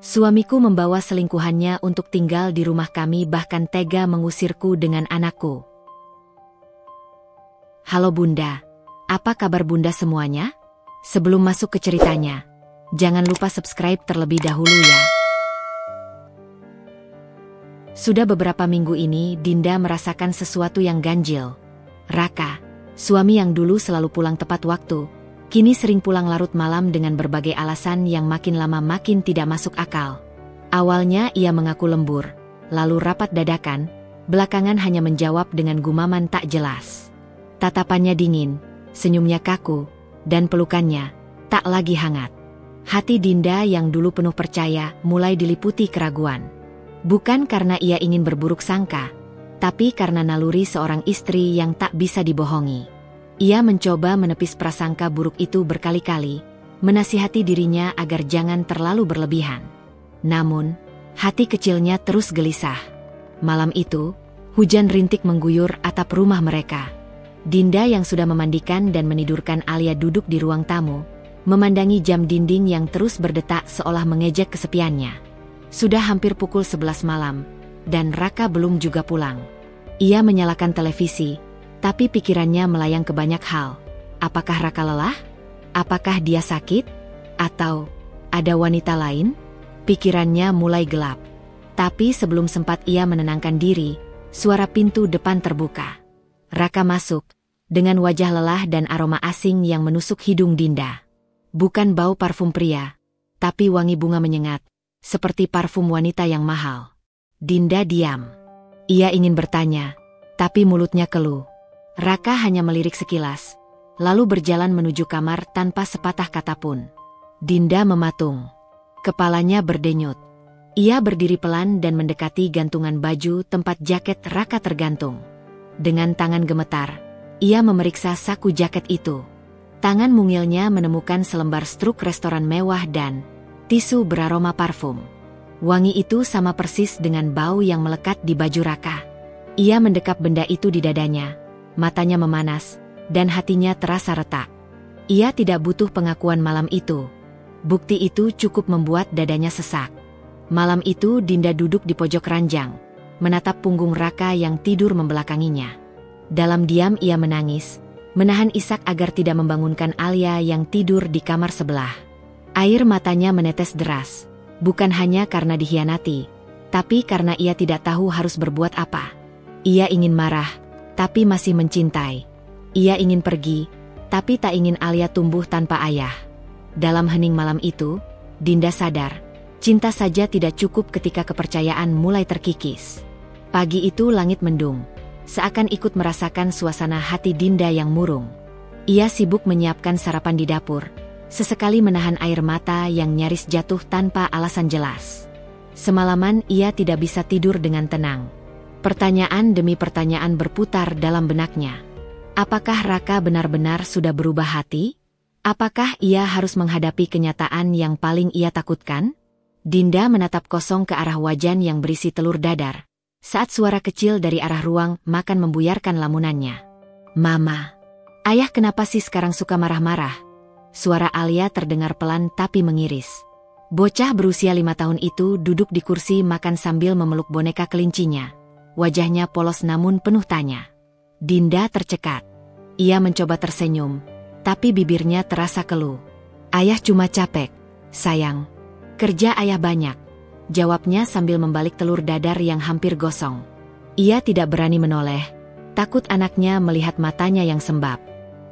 Suamiku membawa selingkuhannya untuk tinggal di rumah kami, bahkan tega mengusirku dengan anakku. Halo Bunda, apa kabar Bunda semuanya? Sebelum masuk ke ceritanya, jangan lupa subscribe terlebih dahulu ya. Sudah beberapa minggu ini Dinda merasakan sesuatu yang ganjil. Raka, suami yang dulu selalu pulang tepat waktu, kini sering pulang larut malam dengan berbagai alasan yang makin lama makin tidak masuk akal. Awalnya ia mengaku lembur, lalu rapat dadakan, belakangan hanya menjawab dengan gumaman tak jelas. Tatapannya dingin, senyumnya kaku, dan pelukannya tak lagi hangat. Hati Dinda yang dulu penuh percaya mulai diliputi keraguan. Bukan karena ia ingin berburuk sangka, tapi karena naluri seorang istri yang tak bisa dibohongi. Ia mencoba menepis prasangka buruk itu berkali-kali, menasihati dirinya agar jangan terlalu berlebihan. Namun, hati kecilnya terus gelisah. Malam itu, hujan rintik mengguyur atap rumah mereka. Dinda yang sudah memandikan dan menidurkan Alia duduk di ruang tamu, memandangi jam dinding yang terus berdetak seolah mengejek kesepiannya. Sudah hampir pukul 11 malam, dan Raka belum juga pulang. Ia menyalakan televisi, tapi pikirannya melayang ke banyak hal. Apakah Raka lelah? Apakah dia sakit? Atau ada wanita lain? Pikirannya mulai gelap. Tapi sebelum sempat ia menenangkan diri, suara pintu depan terbuka. Raka masuk, dengan wajah lelah dan aroma asing yang menusuk hidung Dinda. Bukan bau parfum pria, tapi wangi bunga menyengat, seperti parfum wanita yang mahal. Dinda diam. Ia ingin bertanya, tapi mulutnya keluh. Raka hanya melirik sekilas, lalu berjalan menuju kamar tanpa sepatah kata pun. Dinda mematung. Kepalanya berdenyut. Ia berdiri pelan dan mendekati gantungan baju tempat jaket Raka tergantung. Dengan tangan gemetar, ia memeriksa saku jaket itu. Tangan mungilnya menemukan selembar struk restoran mewah dan tisu beraroma parfum. Wangi itu sama persis dengan bau yang melekat di baju Raka. Ia mendekap benda itu di dadanya. Matanya memanas, dan hatinya terasa retak. Ia tidak butuh pengakuan malam itu. Bukti itu cukup membuat dadanya sesak. Malam itu Dinda duduk di pojok ranjang, menatap punggung Raka yang tidur membelakanginya. Dalam diam ia menangis, menahan isak agar tidak membangunkan Alia yang tidur di kamar sebelah. Air matanya menetes deras, bukan hanya karena dikhianati, tapi karena ia tidak tahu harus berbuat apa. Ia ingin marah, tapi masih mencintai. Ia ingin pergi, tapi tak ingin Alia tumbuh tanpa ayah. Dalam hening malam itu, Dinda sadar, cinta saja tidak cukup ketika kepercayaan mulai terkikis. Pagi itu langit mendung, seakan ikut merasakan suasana hati Dinda yang murung. Ia sibuk menyiapkan sarapan di dapur, sesekali menahan air mata yang nyaris jatuh tanpa alasan jelas. Semalaman ia tidak bisa tidur dengan tenang. Pertanyaan demi pertanyaan berputar dalam benaknya. Apakah Raka benar-benar sudah berubah hati? Apakah ia harus menghadapi kenyataan yang paling ia takutkan? Dinda menatap kosong ke arah wajan yang berisi telur dadar, saat suara kecil dari arah ruang makan membuyarkan lamunannya. Mama, ayah kenapa sih sekarang suka marah-marah? Suara Alia terdengar pelan tapi mengiris. Bocah berusia 5 tahun itu duduk di kursi makan sambil memeluk boneka kelincinya. Wajahnya polos namun penuh tanya. Dinda tercekat. Ia mencoba tersenyum, tapi bibirnya terasa keluh. Ayah cuma capek, sayang. Kerja ayah banyak, jawabnya sambil membalik telur dadar yang hampir gosong. Ia tidak berani menoleh, takut anaknya melihat matanya yang sembab.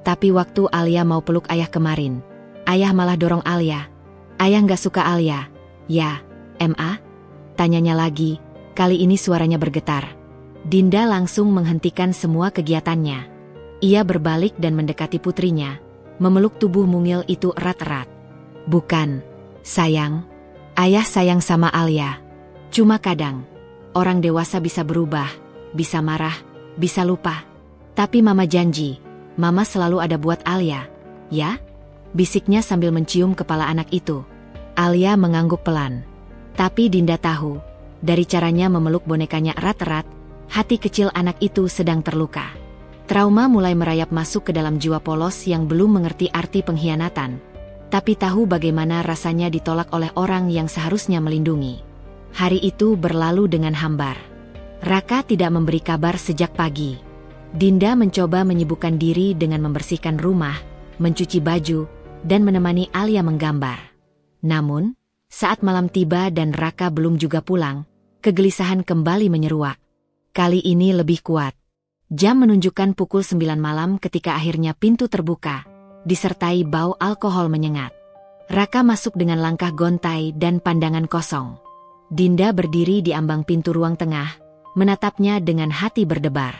Tapi waktu Alia mau peluk ayah kemarin, ayah malah dorong Alia. Ayah nggak suka Alia. Ya, Ma? Tanyanya lagi. Kali ini suaranya bergetar. Dinda langsung menghentikan semua kegiatannya. Ia berbalik dan mendekati putrinya, memeluk tubuh mungil itu erat-erat. Bukan, sayang. Ayah sayang sama Alia. Cuma kadang, orang dewasa bisa berubah, bisa marah, bisa lupa. Tapi Mama janji, Mama selalu ada buat Alia, ya? Bisiknya sambil mencium kepala anak itu. Alia mengangguk pelan. Tapi Dinda tahu, dari caranya memeluk bonekanya erat-erat, hati kecil anak itu sedang terluka. Trauma mulai merayap masuk ke dalam jiwa polos yang belum mengerti arti pengkhianatan. tapi tahu bagaimana rasanya ditolak oleh orang yang seharusnya melindungi. Hari itu berlalu dengan hambar. Raka tidak memberi kabar sejak pagi. Dinda mencoba menyibukkan diri dengan membersihkan rumah, mencuci baju, dan menemani Alia menggambar. Namun, saat malam tiba dan Raka belum juga pulang, kegelisahan kembali menyeruak. Kali ini lebih kuat. Jam menunjukkan pukul 9 malam ketika akhirnya pintu terbuka, disertai bau alkohol menyengat. Raka masuk dengan langkah gontai dan pandangan kosong. Dinda berdiri di ambang pintu ruang tengah, menatapnya dengan hati berdebar.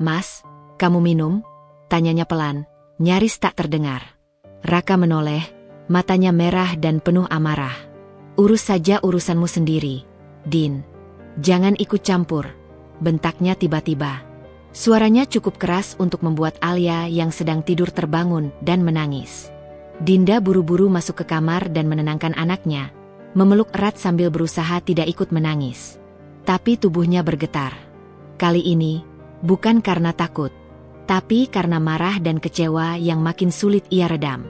"Mas, kamu minum?" tanyanya pelan, nyaris tak terdengar. Raka menoleh, matanya merah dan penuh amarah. "Urus saja urusanmu sendiri, Din. Jangan ikut campur," bentaknya tiba-tiba. Suaranya cukup keras untuk membuat Alia yang sedang tidur terbangun dan menangis. Dinda buru-buru masuk ke kamar dan menenangkan anaknya, memeluk erat sambil berusaha tidak ikut menangis. Tapi tubuhnya bergetar. Kali ini, bukan karena takut, tapi karena marah dan kecewa yang makin sulit ia redam.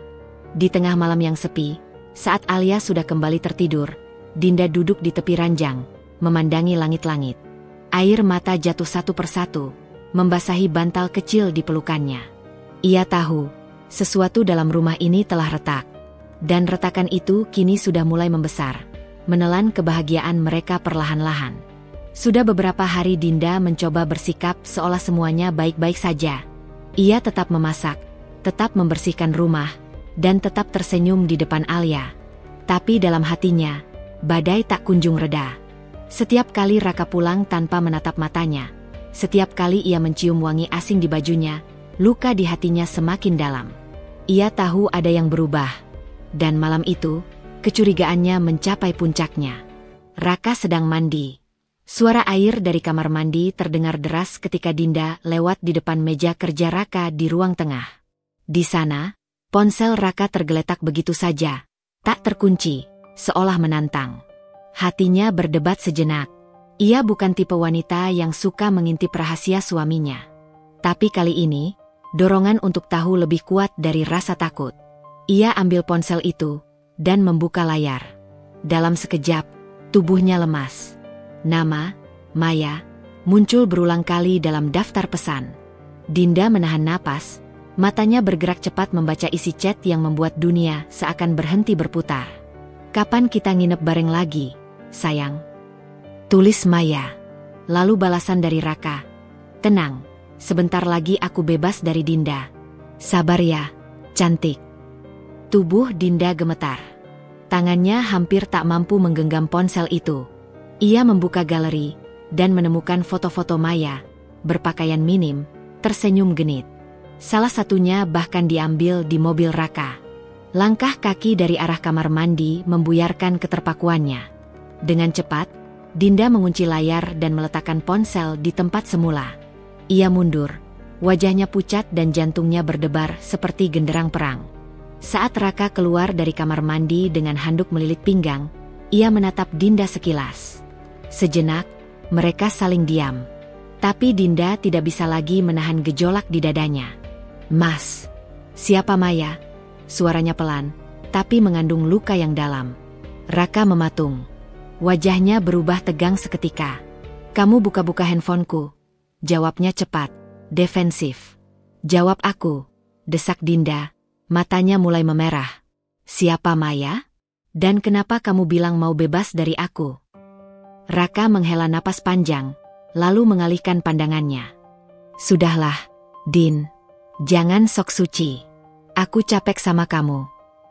Di tengah malam yang sepi, saat Alia sudah kembali tertidur, Dinda duduk di tepi ranjang, memandangi langit-langit. Air mata jatuh satu persatu, membasahi bantal kecil di pelukannya. Ia tahu, sesuatu dalam rumah ini telah retak. Dan retakan itu kini sudah mulai membesar, menelan kebahagiaan mereka perlahan-lahan. Sudah beberapa hari Dinda mencoba bersikap seolah semuanya baik-baik saja. Ia tetap memasak, tetap membersihkan rumah, dan tetap tersenyum di depan Alia. Tapi dalam hatinya, badai tak kunjung reda. Setiap kali Raka pulang tanpa menatap matanya, setiap kali ia mencium wangi asing di bajunya, luka di hatinya semakin dalam. Ia tahu ada yang berubah. Dan malam itu, kecurigaannya mencapai puncaknya. Raka sedang mandi. Suara air dari kamar mandi terdengar deras ketika Dinda lewat di depan meja kerja Raka di ruang tengah. Di sana, ponsel Raka tergeletak begitu saja, tak terkunci, seolah menantang. Hatinya berdebat sejenak. Ia bukan tipe wanita yang suka mengintip rahasia suaminya. Tapi kali ini, dorongan untuk tahu lebih kuat dari rasa takut. Ia ambil ponsel itu, dan membuka layar. Dalam sekejap, tubuhnya lemas. Nama, Maya, muncul berulang kali dalam daftar pesan. Dinda menahan napas, matanya bergerak cepat membaca isi chat yang membuat dunia seakan berhenti berputar. "Kapan kita nginep bareng lagi, sayang?" tulis Maya. Lalu balasan dari Raka. "Tenang, sebentar lagi aku bebas dari Dinda. Sabar ya, cantik." Tubuh Dinda gemetar. Tangannya hampir tak mampu menggenggam ponsel itu. Ia membuka galeri, dan menemukan foto-foto Maya, berpakaian minim, tersenyum genit. Salah satunya bahkan diambil di mobil Raka. Langkah kaki dari arah kamar mandi membuyarkan keterpakuannya. Dengan cepat, Dinda mengunci layar dan meletakkan ponsel di tempat semula. Ia mundur, wajahnya pucat dan jantungnya berdebar seperti genderang perang. Saat Raka keluar dari kamar mandi dengan handuk melilit pinggang, ia menatap Dinda sekilas. Sejenak, mereka saling diam. Tapi Dinda tidak bisa lagi menahan gejolak di dadanya. "Mas, siapa Maya?" Suaranya pelan, tapi mengandung luka yang dalam. Raka mematung. Wajahnya berubah tegang seketika. "Kamu buka-buka handphoneku," jawabnya cepat, defensif. "Jawab aku," desak Dinda, matanya mulai memerah. "Siapa Maya? Dan kenapa kamu bilang mau bebas dari aku?" Raka menghela napas panjang, lalu mengalihkan pandangannya. "Sudahlah, Din. Jangan sok suci. Aku capek sama kamu.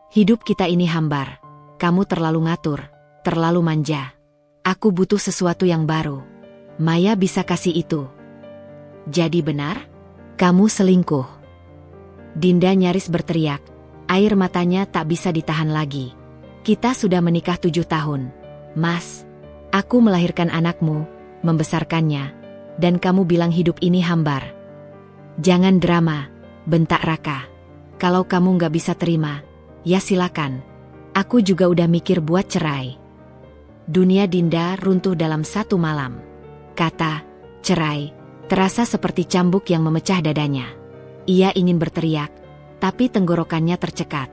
Hidup kita ini hambar. Kamu terlalu ngatur, terlalu manja. Aku butuh sesuatu yang baru. Maya bisa kasih itu." "Jadi benar? Kamu selingkuh?" Dinda nyaris berteriak. Air matanya tak bisa ditahan lagi. "Kita sudah menikah 7 tahun. Mas. Aku melahirkan anakmu, membesarkannya, dan kamu bilang hidup ini hambar." "Jangan drama," bentak Raka. "Kalau kamu nggak bisa terima, ya silakan. Aku juga udah mikir buat cerai." Dunia Dinda runtuh dalam satu malam. Kata cerai terasa seperti cambuk yang memecah dadanya. Ia ingin berteriak, tapi tenggorokannya tercekat.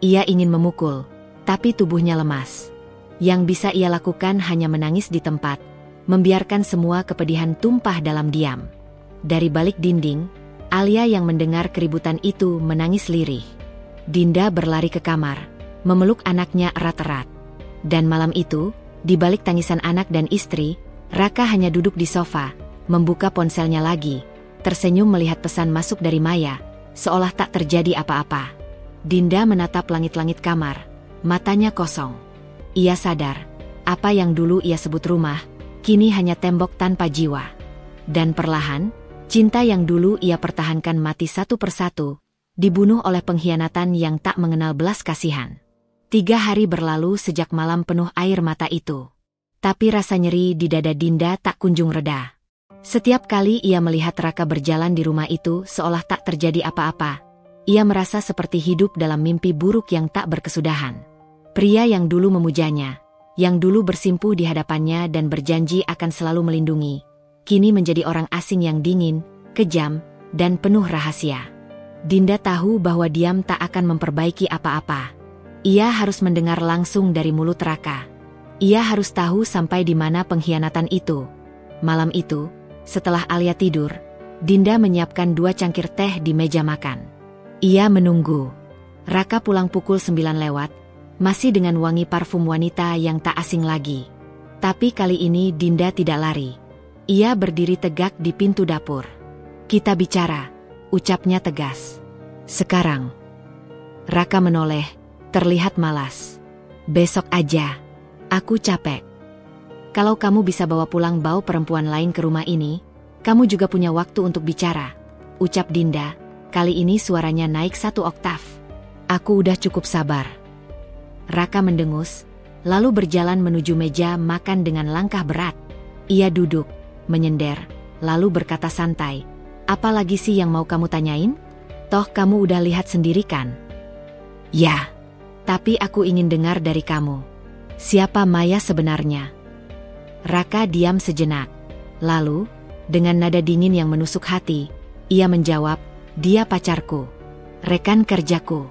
Ia ingin memukul, tapi tubuhnya lemas. Yang bisa ia lakukan hanya menangis di tempat, membiarkan semua kepedihan tumpah dalam diam. Dari balik dinding, Alia yang mendengar keributan itu menangis lirih. Dinda berlari ke kamar, memeluk anaknya erat-erat. Dan malam itu, di balik tangisan anak dan istri, Raka hanya duduk di sofa, membuka ponselnya lagi, tersenyum melihat pesan masuk dari Maya, seolah tak terjadi apa-apa. Dinda menatap langit-langit kamar, matanya kosong. Ia sadar, apa yang dulu ia sebut rumah, kini hanya tembok tanpa jiwa. Dan perlahan, cinta yang dulu ia pertahankan mati satu persatu, dibunuh oleh pengkhianatan yang tak mengenal belas kasihan. 3 hari berlalu sejak malam penuh air mata itu. Tapi rasa nyeri di dada Dinda tak kunjung reda. Setiap kali ia melihat Raka berjalan di rumah itu seolah tak terjadi apa-apa, ia merasa seperti hidup dalam mimpi buruk yang tak berkesudahan. Pria yang dulu memujanya, yang dulu bersimpuh di hadapannya dan berjanji akan selalu melindungi, kini menjadi orang asing yang dingin, kejam, dan penuh rahasia. Dinda tahu bahwa diam tak akan memperbaiki apa-apa. Ia harus mendengar langsung dari mulut Raka. Ia harus tahu sampai di mana pengkhianatan itu. Malam itu, setelah Alia tidur, Dinda menyiapkan 2 cangkir teh di meja makan. Ia menunggu. Raka pulang pukul 9 lewat, masih dengan wangi parfum wanita yang tak asing lagi. Tapi kali ini Dinda tidak lari. Ia berdiri tegak di pintu dapur. "Kita bicara," ucapnya tegas. "Sekarang." Raka menoleh, terlihat malas. "Besok aja. Aku capek." "Kalau kamu bisa bawa pulang bau perempuan lain ke rumah ini, kamu juga punya waktu untuk bicara," ucap Dinda. Kali ini suaranya naik 1 oktav. "Aku udah cukup sabar." Raka mendengus, lalu berjalan menuju meja makan dengan langkah berat. Ia duduk, menyender, lalu berkata santai, "Apa lagi sih yang mau kamu tanyain? Toh kamu udah lihat sendiri kan?" "Ya, tapi aku ingin dengar dari kamu. Siapa Maya sebenarnya?" Raka diam sejenak. Lalu, dengan nada dingin yang menusuk hati, ia menjawab, "Dia pacarku, rekan kerjaku.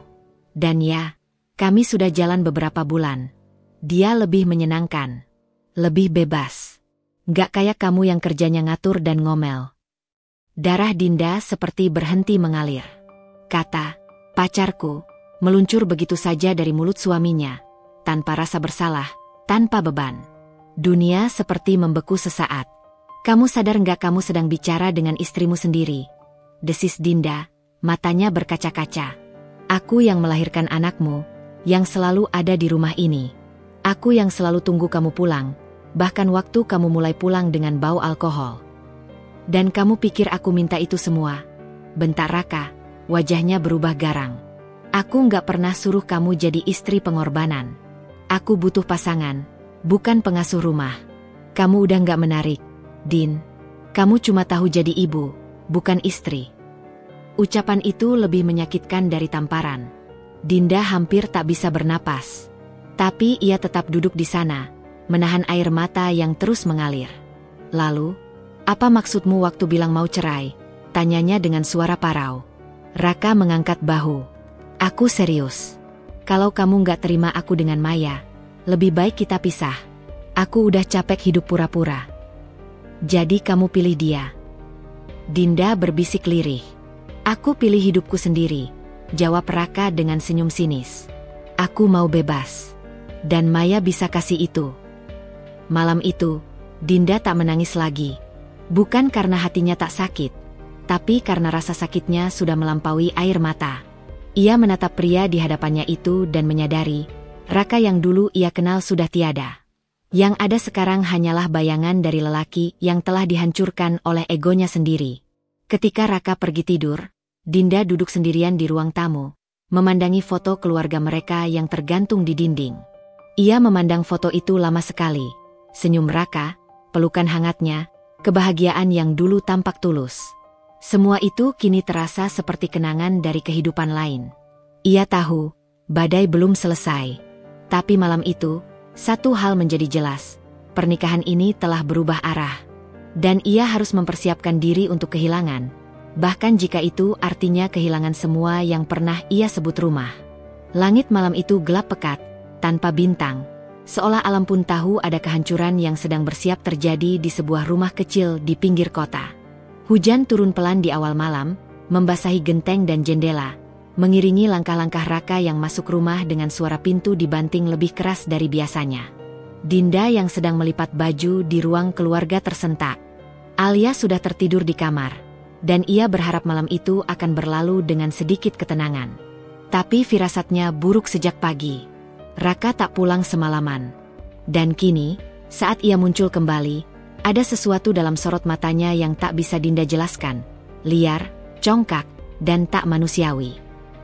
Dan ya, kami sudah jalan beberapa bulan. Dia lebih menyenangkan, lebih bebas. Gak kayak kamu yang kerjanya ngatur dan ngomel." Darah Dinda seperti berhenti mengalir. Kata, "pacarku," meluncur begitu saja dari mulut suaminya, tanpa rasa bersalah, tanpa beban. Dunia seperti membeku sesaat. "Kamu sadar gak kamu sedang bicara dengan istrimu sendiri?" desis Dinda, matanya berkaca-kaca. "Aku yang melahirkan anakmu, yang selalu ada di rumah ini. Aku yang selalu tunggu kamu pulang, bahkan waktu kamu mulai pulang dengan bau alkohol. Dan kamu pikir aku minta itu semua?" bentak Raka, wajahnya berubah garang. "Aku nggak pernah suruh kamu jadi istri pengorbanan. Aku butuh pasangan, bukan pengasuh rumah. Kamu udah nggak menarik, Din. Kamu cuma tahu jadi ibu, bukan istri." Ucapan itu lebih menyakitkan dari tamparan. Dinda hampir tak bisa bernapas. Tapi ia tetap duduk di sana, menahan air mata yang terus mengalir. "Lalu, apa maksudmu waktu bilang mau cerai?" tanyanya dengan suara parau. Raka mengangkat bahu. "Aku serius. Kalau kamu gak terima aku dengan Maya, lebih baik kita pisah. Aku udah capek hidup pura-pura." "Jadi kamu pilih dia?" Dinda berbisik lirih. "Aku pilih hidupku sendiri," jawab Raka dengan senyum sinis. "Aku mau bebas. Dan Maya bisa kasih itu." Malam itu, Dinda tak menangis lagi. Bukan karena hatinya tak sakit, tapi karena rasa sakitnya sudah melampaui air mata. Ia menatap pria di hadapannya itu dan menyadari, Raka yang dulu ia kenal sudah tiada. Yang ada sekarang hanyalah bayangan dari lelaki yang telah dihancurkan oleh egonya sendiri. Ketika Raka pergi tidur, Dinda duduk sendirian di ruang tamu, memandangi foto keluarga mereka yang tergantung di dinding. Ia memandang foto itu lama sekali. Senyum Raka, pelukan hangatnya, kebahagiaan yang dulu tampak tulus. Semua itu kini terasa seperti kenangan dari kehidupan lain. Ia tahu, badai belum selesai. Tapi malam itu, satu hal menjadi jelas. Pernikahan ini telah berubah arah. Dan ia harus mempersiapkan diri untuk kehilangan. Bahkan jika itu artinya kehilangan semua yang pernah ia sebut rumah. Langit malam itu gelap pekat, tanpa bintang. Seolah alam pun tahu ada kehancuran yang sedang bersiap terjadi di sebuah rumah kecil di pinggir kota. Hujan turun pelan di awal malam, membasahi genteng dan jendela, mengiringi langkah-langkah Raka yang masuk rumah dengan suara pintu dibanting lebih keras dari biasanya. Dinda yang sedang melipat baju di ruang keluarga tersentak. Alia sudah tertidur di kamar, dan ia berharap malam itu akan berlalu dengan sedikit ketenangan. Tapi firasatnya buruk sejak pagi. Raka tak pulang semalaman. Dan kini, saat ia muncul kembali, ada sesuatu dalam sorot matanya yang tak bisa Dinda jelaskan. Liar, congkak, dan tak manusiawi.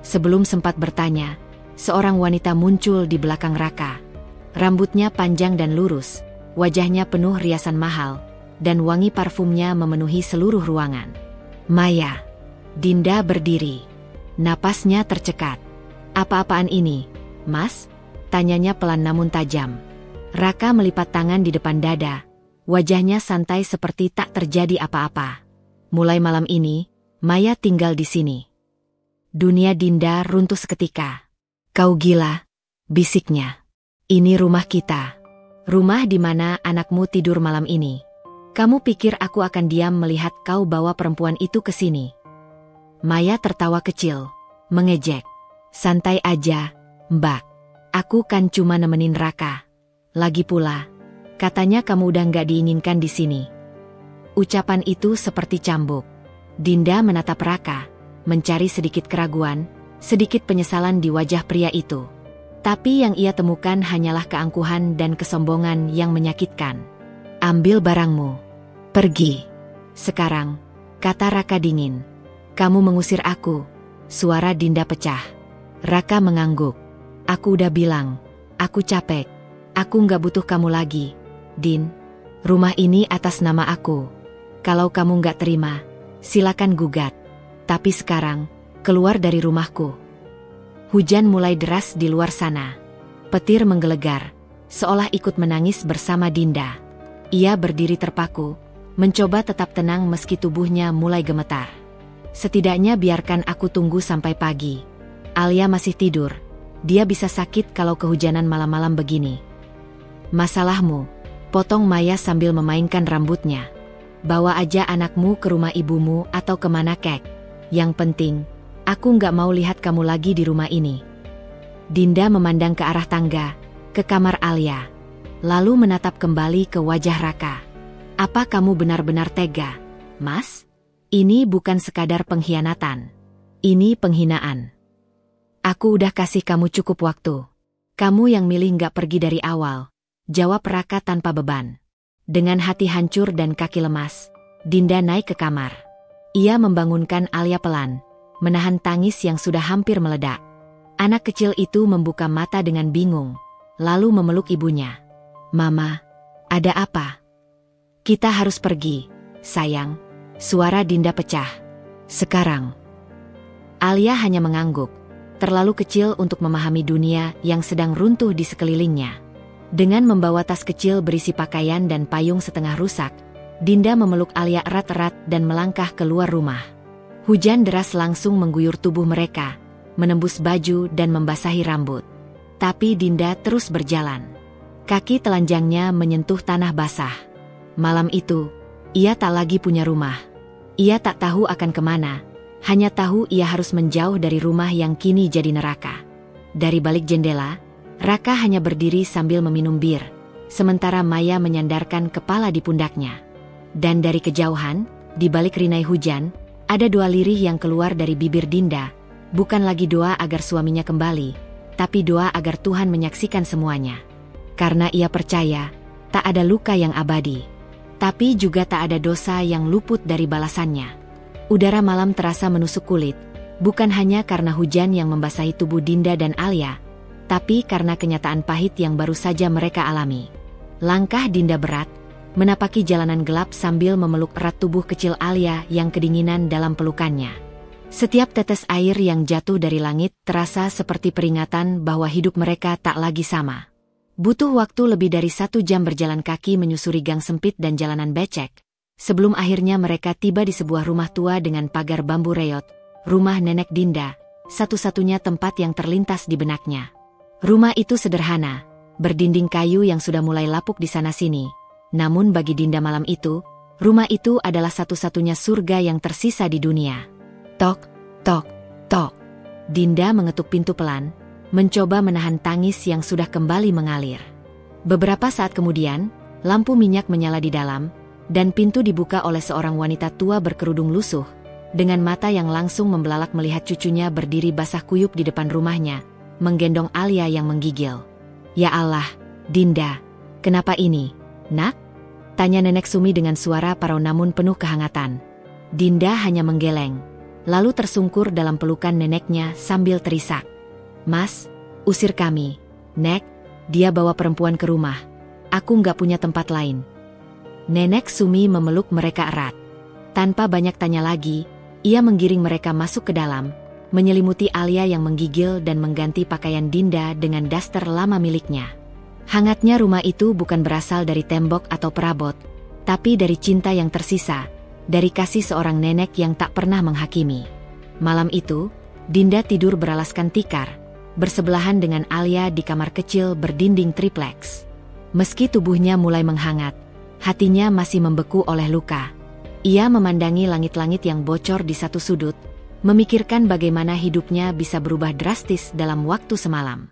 Sebelum sempat bertanya, seorang wanita muncul di belakang Raka. Rambutnya panjang dan lurus, wajahnya penuh riasan mahal, dan wangi parfumnya memenuhi seluruh ruangan. Maya. Dinda berdiri. Napasnya tercekat. Apa-apaan ini, Mas? Tanyanya pelan namun tajam. Raka melipat tangan di depan dada. Wajahnya santai seperti tak terjadi apa-apa. Mulai malam ini, Maya tinggal di sini. Dunia Dinda runtuh seketika. Kau gila, bisiknya. Ini rumah kita. Rumah di mana anakmu tidur malam ini. Kamu pikir aku akan diam melihat kau bawa perempuan itu ke sini? Maya tertawa kecil, mengejek. Santai aja, Mbak. Aku kan cuma nemenin Raka. Lagi pula, katanya kamu udah nggak diinginkan di sini. Ucapan itu seperti cambuk. Dinda menatap Raka, mencari sedikit keraguan, sedikit penyesalan di wajah pria itu. Tapi yang ia temukan hanyalah keangkuhan dan kesombongan yang menyakitkan. Ambil barangmu. Pergi. Sekarang, kata Raka dingin. Kamu mengusir aku. Suara Dinda pecah. Raka mengangguk. Aku udah bilang, aku capek. Aku nggak butuh kamu lagi. Din, rumah ini atas nama aku. Kalau kamu nggak terima, silakan gugat. Tapi sekarang, keluar dari rumahku. Hujan mulai deras di luar sana. Petir menggelegar, seolah ikut menangis bersama Dinda. Ia berdiri terpaku, mencoba tetap tenang meski tubuhnya mulai gemetar. Setidaknya biarkan aku tunggu sampai pagi. Alia masih tidur. Dia bisa sakit kalau kehujanan malam-malam begini. Masalahmu, potong Maya sambil memainkan rambutnya. Bawa aja anakmu ke rumah ibumu atau kemana kek. Yang penting, aku nggak mau lihat kamu lagi di rumah ini. Dinda memandang ke arah tangga, ke kamar Alia. Lalu menatap kembali ke wajah Raka. Apa kamu benar-benar tega, Mas? Ini bukan sekadar pengkhianatan. Ini penghinaan. Aku udah kasih kamu cukup waktu. Kamu yang milih nggak pergi dari awal, jawab Raka tanpa beban. Dengan hati hancur dan kaki lemas, Dinda naik ke kamar. Ia membangunkan Alia pelan, menahan tangis yang sudah hampir meledak. Anak kecil itu membuka mata dengan bingung, lalu memeluk ibunya. Mama, ada apa? Kita harus pergi, sayang. Suara Dinda pecah. Sekarang. Alia hanya mengangguk. Terlalu kecil untuk memahami dunia yang sedang runtuh di sekelilingnya. Dengan membawa tas kecil berisi pakaian dan payung setengah rusak, Dinda memeluk Alia erat-erat dan melangkah keluar rumah. Hujan deras langsung mengguyur tubuh mereka, menembus baju dan membasahi rambut. Tapi Dinda terus berjalan. Kaki telanjangnya menyentuh tanah basah. Malam itu, ia tak lagi punya rumah. Ia tak tahu akan kemana. Hanya tahu ia harus menjauh dari rumah yang kini jadi neraka. Dari balik jendela, Raka hanya berdiri sambil meminum bir, sementara Maya menyandarkan kepala di pundaknya. Dan dari kejauhan, di balik rinai hujan, ada doa lirih yang keluar dari bibir Dinda. Bukan lagi doa agar suaminya kembali, tapi doa agar Tuhan menyaksikan semuanya. Karena ia percaya, tak ada luka yang abadi, tapi juga tak ada dosa yang luput dari balasannya. Udara malam terasa menusuk kulit, bukan hanya karena hujan yang membasahi tubuh Dinda dan Alia, tapi karena kenyataan pahit yang baru saja mereka alami. Langkah Dinda berat, menapaki jalanan gelap sambil memeluk erat tubuh kecil Alia yang kedinginan dalam pelukannya. Setiap tetes air yang jatuh dari langit terasa seperti peringatan bahwa hidup mereka tak lagi sama. Butuh waktu lebih dari 1 jam berjalan kaki menyusuri gang sempit dan jalanan becek, sebelum akhirnya mereka tiba di sebuah rumah tua dengan pagar bambu reot, rumah nenek Dinda, satu-satunya tempat yang terlintas di benaknya. Rumah itu sederhana, berdinding kayu yang sudah mulai lapuk di sana-sini. Namun bagi Dinda malam itu, rumah itu adalah satu-satunya surga yang tersisa di dunia. Tok, tok, tok. Dinda mengetuk pintu pelan, mencoba menahan tangis yang sudah kembali mengalir. Beberapa saat kemudian, lampu minyak menyala di dalam, dan pintu dibuka oleh seorang wanita tua berkerudung lusuh, dengan mata yang langsung membelalak melihat cucunya berdiri basah kuyup di depan rumahnya, menggendong Alia yang menggigil. "Ya Allah, Dinda, kenapa ini, Nak?" tanya Nenek Sumi dengan suara parau namun penuh kehangatan. Dinda hanya menggeleng, lalu tersungkur dalam pelukan neneknya sambil terisak. "Mas, usir kami. Nek, dia bawa perempuan ke rumah. Aku nggak punya tempat lain." Nenek Sumi memeluk mereka erat. Tanpa banyak tanya lagi, ia menggiring mereka masuk ke dalam, menyelimuti Alia yang menggigil dan mengganti pakaian Dinda dengan daster lama miliknya. Hangatnya rumah itu bukan berasal dari tembok atau perabot, tapi dari cinta yang tersisa, dari kasih seorang nenek yang tak pernah menghakimi. Malam itu, Dinda tidur beralaskan tikar, bersebelahan dengan Alia di kamar kecil berdinding tripleks. Meski tubuhnya mulai menghangat, hatinya masih membeku oleh luka. Ia memandangi langit-langit yang bocor di satu sudut, memikirkan bagaimana hidupnya bisa berubah drastis dalam waktu semalam.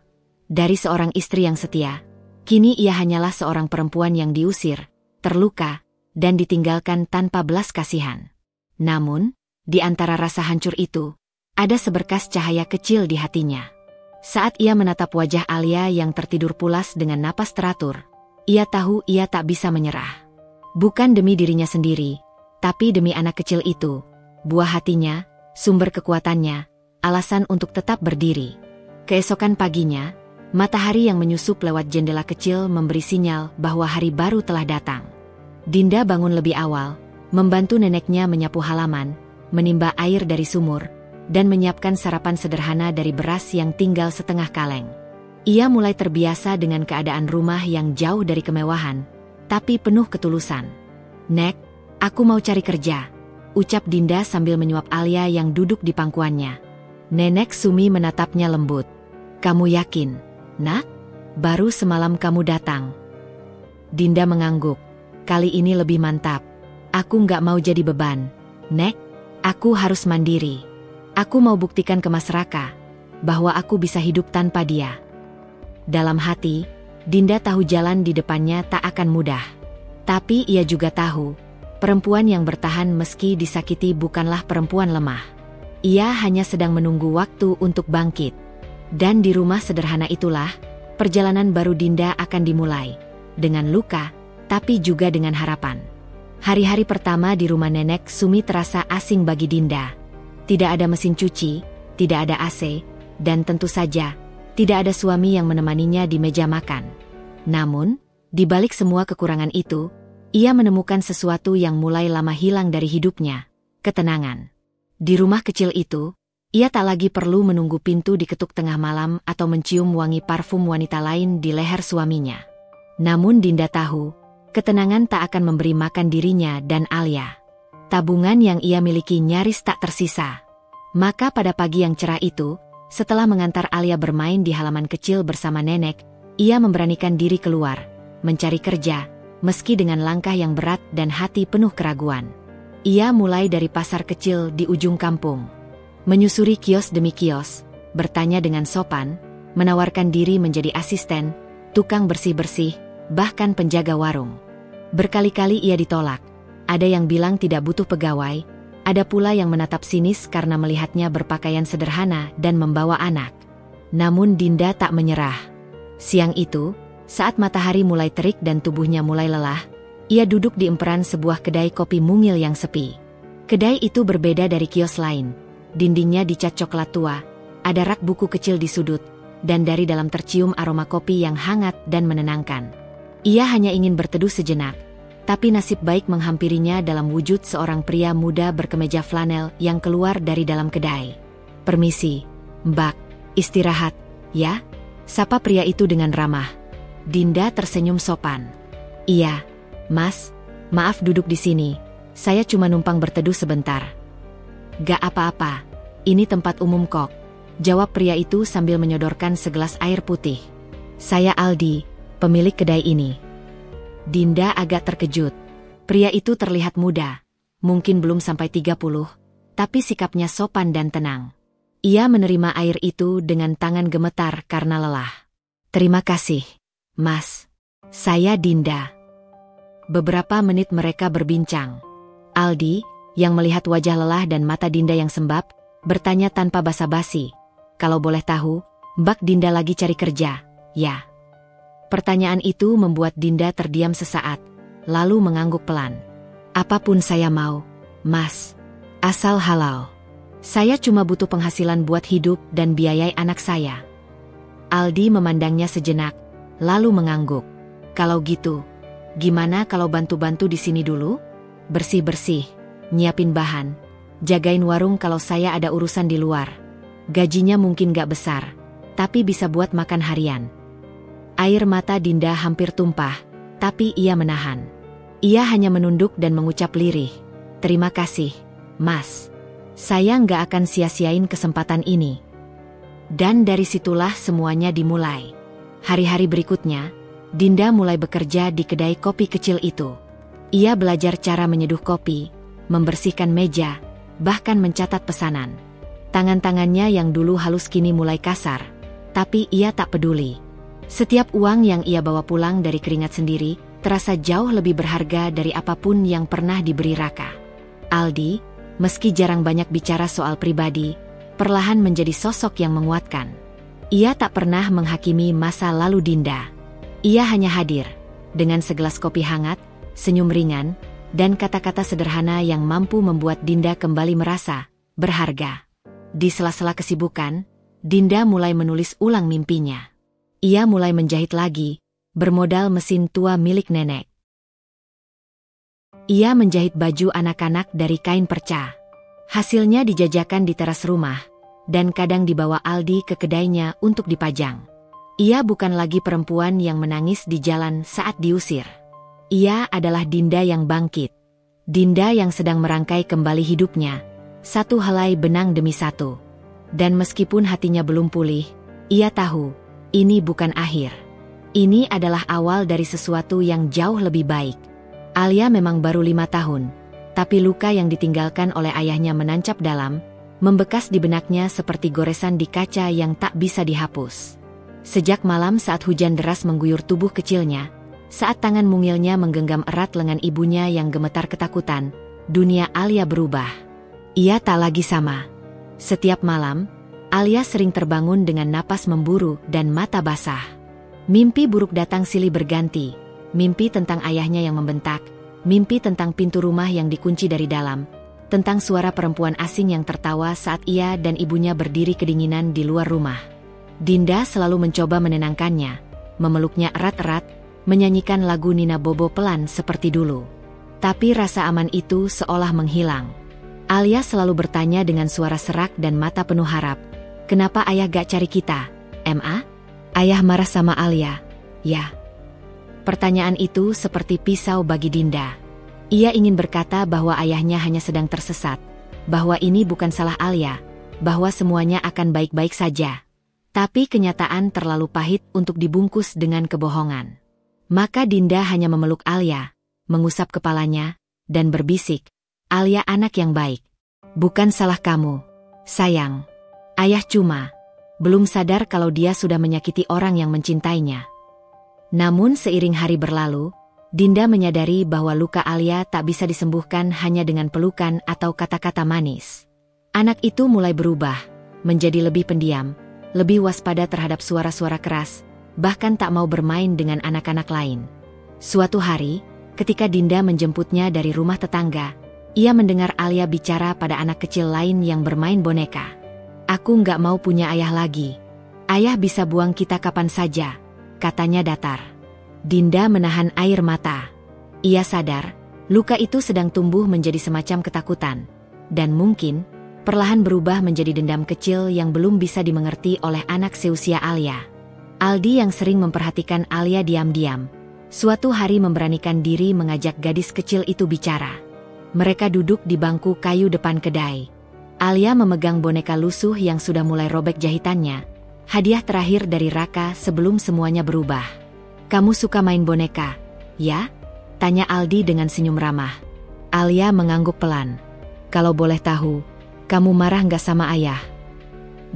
Dari seorang istri yang setia, kini ia hanyalah seorang perempuan yang diusir, terluka, dan ditinggalkan tanpa belas kasihan. Namun, di antara rasa hancur itu, ada seberkas cahaya kecil di hatinya. Saat ia menatap wajah Alia yang tertidur pulas dengan napas teratur, ia tahu ia tak bisa menyerah. Bukan demi dirinya sendiri, tapi demi anak kecil itu, buah hatinya, sumber kekuatannya, alasan untuk tetap berdiri. Keesokan paginya, matahari yang menyusup lewat jendela kecil memberi sinyal bahwa hari baru telah datang. Dinda bangun lebih awal, membantu neneknya menyapu halaman, menimba air dari sumur, dan menyiapkan sarapan sederhana dari beras yang tinggal setengah kaleng. Ia mulai terbiasa dengan keadaan rumah yang jauh dari kemewahan, tapi penuh ketulusan. "Nek, aku mau cari kerja," ucap Dinda sambil menyuap Alia yang duduk di pangkuannya. Nenek Sumi menatapnya lembut. "Kamu yakin, Nak? Baru semalam kamu datang." Dinda mengangguk. "Kali ini lebih mantap. Aku nggak mau jadi beban, Nek. Aku harus mandiri. Aku mau buktikan ke Mas Raka bahwa aku bisa hidup tanpa dia." Dalam hati, Dinda tahu jalan di depannya tak akan mudah. Tapi ia juga tahu, perempuan yang bertahan meski disakiti bukanlah perempuan lemah. Ia hanya sedang menunggu waktu untuk bangkit. Dan di rumah sederhana itulah, perjalanan baru Dinda akan dimulai. Dengan luka, tapi juga dengan harapan. Hari-hari pertama di rumah Nenek Sumi terasa asing bagi Dinda. Tidak ada mesin cuci, tidak ada AC, dan tentu saja, tidak ada suami yang menemaninya di meja makan. Namun, di balik semua kekurangan itu, ia menemukan sesuatu yang mulai lama hilang dari hidupnya, ketenangan. Di rumah kecil itu, ia tak lagi perlu menunggu pintu diketuk tengah malam atau mencium wangi parfum wanita lain di leher suaminya. Namun Dinda tahu, ketenangan tak akan memberi makan dirinya dan Alia. Tabungan yang ia miliki nyaris tak tersisa. Maka pada pagi yang cerah itu, setelah mengantar Alia bermain di halaman kecil bersama nenek, ia memberanikan diri keluar, mencari kerja, meski dengan langkah yang berat dan hati penuh keraguan. Ia mulai dari pasar kecil di ujung kampung. Menyusuri kios demi kios, bertanya dengan sopan, menawarkan diri menjadi asisten, tukang bersih-bersih, bahkan penjaga warung. Berkali-kali ia ditolak. Ada yang bilang tidak butuh pegawai, ada pula yang menatap sinis karena melihatnya berpakaian sederhana dan membawa anak. Namun Dinda tak menyerah. Siang itu, saat matahari mulai terik dan tubuhnya mulai lelah, ia duduk di emperan sebuah kedai kopi mungil yang sepi. Kedai itu berbeda dari kios lain. Dindingnya dicat coklat tua, ada rak buku kecil di sudut, dan dari dalam tercium aroma kopi yang hangat dan menenangkan. Ia hanya ingin berteduh sejenak, tapi nasib baik menghampirinya dalam wujud seorang pria muda berkemeja flanel yang keluar dari dalam kedai. "Permisi, Mbak, istirahat, ya?" sapa pria itu dengan ramah. Dinda tersenyum sopan. "Iya, Mas, maaf duduk di sini, saya cuma numpang berteduh sebentar." "Gak apa-apa, ini tempat umum kok. jawab pria itu sambil menyodorkan segelas air putih. Saya Aldi, pemilik kedai ini. Dinda agak terkejut. Pria itu terlihat muda, mungkin belum sampai 30, tapi sikapnya sopan dan tenang. Ia menerima air itu dengan tangan gemetar karena lelah. Terima kasih, Mas. Saya Dinda. Beberapa menit mereka berbincang. Aldi, yang melihat wajah lelah dan mata Dinda yang sembab, bertanya tanpa basa-basi. Kalau boleh tahu, Mbak Dinda lagi cari kerja, ya? Pertanyaan itu membuat Dinda terdiam sesaat, lalu mengangguk pelan. Apapun saya mau, Mas. Asal halal. Saya cuma butuh penghasilan buat hidup dan biayai anak saya. Aldi memandangnya sejenak, lalu mengangguk. Kalau gitu, gimana kalau bantu-bantu di sini dulu? Bersih-bersih, nyiapin bahan, jagain warung kalau saya ada urusan di luar. Gajinya mungkin gak besar, tapi bisa buat makan harian. Air mata Dinda hampir tumpah, tapi ia menahan. Ia hanya menunduk dan mengucap lirih. Terima kasih, Mas. Saya nggak akan sia-siain kesempatan ini. Dan dari situlah semuanya dimulai. Hari-hari berikutnya, Dinda mulai bekerja di kedai kopi kecil itu. Ia belajar cara menyeduh kopi, membersihkan meja, bahkan mencatat pesanan. Tangan-tangannya yang dulu halus kini mulai kasar, tapi ia tak peduli. Setiap uang yang ia bawa pulang dari keringat sendiri, terasa jauh lebih berharga dari apapun yang pernah diberi Raka. Aldi, meski jarang banyak bicara soal pribadi, perlahan menjadi sosok yang menguatkan. Ia tak pernah menghakimi masa lalu Dinda. Ia hanya hadir, dengan segelas kopi hangat, senyum ringan, dan kata-kata sederhana yang mampu membuat Dinda kembali merasa berharga. Di sela-sela kesibukan, Dinda mulai menulis ulang mimpinya. Ia mulai menjahit lagi, bermodal mesin tua milik nenek. Ia menjahit baju anak-anak dari kain perca. Hasilnya dijajakan di teras rumah, dan kadang dibawa Aldi ke kedainya untuk dipajang. Ia bukan lagi perempuan yang menangis di jalan saat diusir. Ia adalah Dinda yang bangkit. Dinda yang sedang merangkai kembali hidupnya, satu helai benang demi satu. Dan meskipun hatinya belum pulih, ia tahu, ini bukan akhir. Ini adalah awal dari sesuatu yang jauh lebih baik. Alia memang baru 5 tahun, tapi luka yang ditinggalkan oleh ayahnya menancap dalam, membekas di benaknya seperti goresan di kaca yang tak bisa dihapus. Sejak malam saat hujan deras mengguyur tubuh kecilnya, saat tangan mungilnya menggenggam erat lengan ibunya yang gemetar ketakutan, dunia Alia berubah. Ia tak lagi sama. Setiap malam, Alia sering terbangun dengan napas memburu dan mata basah. Mimpi buruk datang silih berganti, mimpi tentang ayahnya yang membentak, mimpi tentang pintu rumah yang dikunci dari dalam, tentang suara perempuan asing yang tertawa saat ia dan ibunya berdiri kedinginan di luar rumah. Dinda selalu mencoba menenangkannya, memeluknya erat-erat, menyanyikan lagu Nina Bobo pelan seperti dulu. Tapi rasa aman itu seolah menghilang. Alia selalu bertanya dengan suara serak dan mata penuh harap, "Kenapa ayah gak cari kita, Ma?" Ayah marah sama Alia, ya. Pertanyaan itu seperti pisau bagi Dinda. Ia ingin berkata bahwa ayahnya hanya sedang tersesat, bahwa ini bukan salah Alia, bahwa semuanya akan baik-baik saja. Tapi kenyataan terlalu pahit untuk dibungkus dengan kebohongan. Maka Dinda hanya memeluk Alia, mengusap kepalanya, dan berbisik, "Alia anak yang baik. Bukan salah kamu, sayang. Ayah cuma belum sadar kalau dia sudah menyakiti orang yang mencintainya." Namun seiring hari berlalu, Dinda menyadari bahwa luka Alia tak bisa disembuhkan hanya dengan pelukan atau kata-kata manis. Anak itu mulai berubah, menjadi lebih pendiam, lebih waspada terhadap suara-suara keras, bahkan tak mau bermain dengan anak-anak lain. Suatu hari, ketika Dinda menjemputnya dari rumah tetangga, ia mendengar Alia bicara pada anak kecil lain yang bermain boneka. "Aku nggak mau punya ayah lagi. Ayah bisa buang kita kapan saja," katanya datar. Dinda menahan air mata. Ia sadar, luka itu sedang tumbuh menjadi semacam ketakutan, dan mungkin perlahan berubah menjadi dendam kecil yang belum bisa dimengerti oleh anak seusia Alia. Aldi yang sering memperhatikan Alia diam-diam, suatu hari memberanikan diri mengajak gadis kecil itu bicara. Mereka duduk di bangku kayu depan kedai. Alia memegang boneka lusuh yang sudah mulai robek jahitannya. Hadiah terakhir dari Raka sebelum semuanya berubah. "Kamu suka main boneka, ya?" tanya Aldi dengan senyum ramah. Alia mengangguk pelan. "Kalau boleh tahu, kamu marah nggak sama ayah?"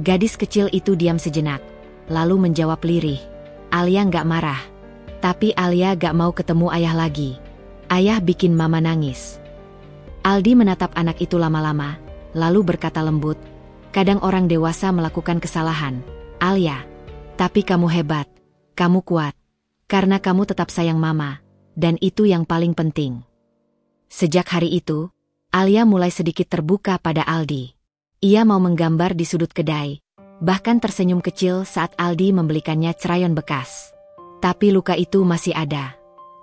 Gadis kecil itu diam sejenak, lalu menjawab lirih. "Alia nggak marah. Tapi Alia gak mau ketemu ayah lagi. Ayah bikin mama nangis." Aldi menatap anak itu lama-lama, lalu berkata lembut, "Kadang orang dewasa melakukan kesalahan, Alia. Tapi kamu hebat, kamu kuat. Karena kamu tetap sayang mama, dan itu yang paling penting." Sejak hari itu, Alia mulai sedikit terbuka pada Aldi. Ia mau menggambar di sudut kedai, bahkan tersenyum kecil saat Aldi membelikannya crayon bekas. Tapi luka itu masih ada.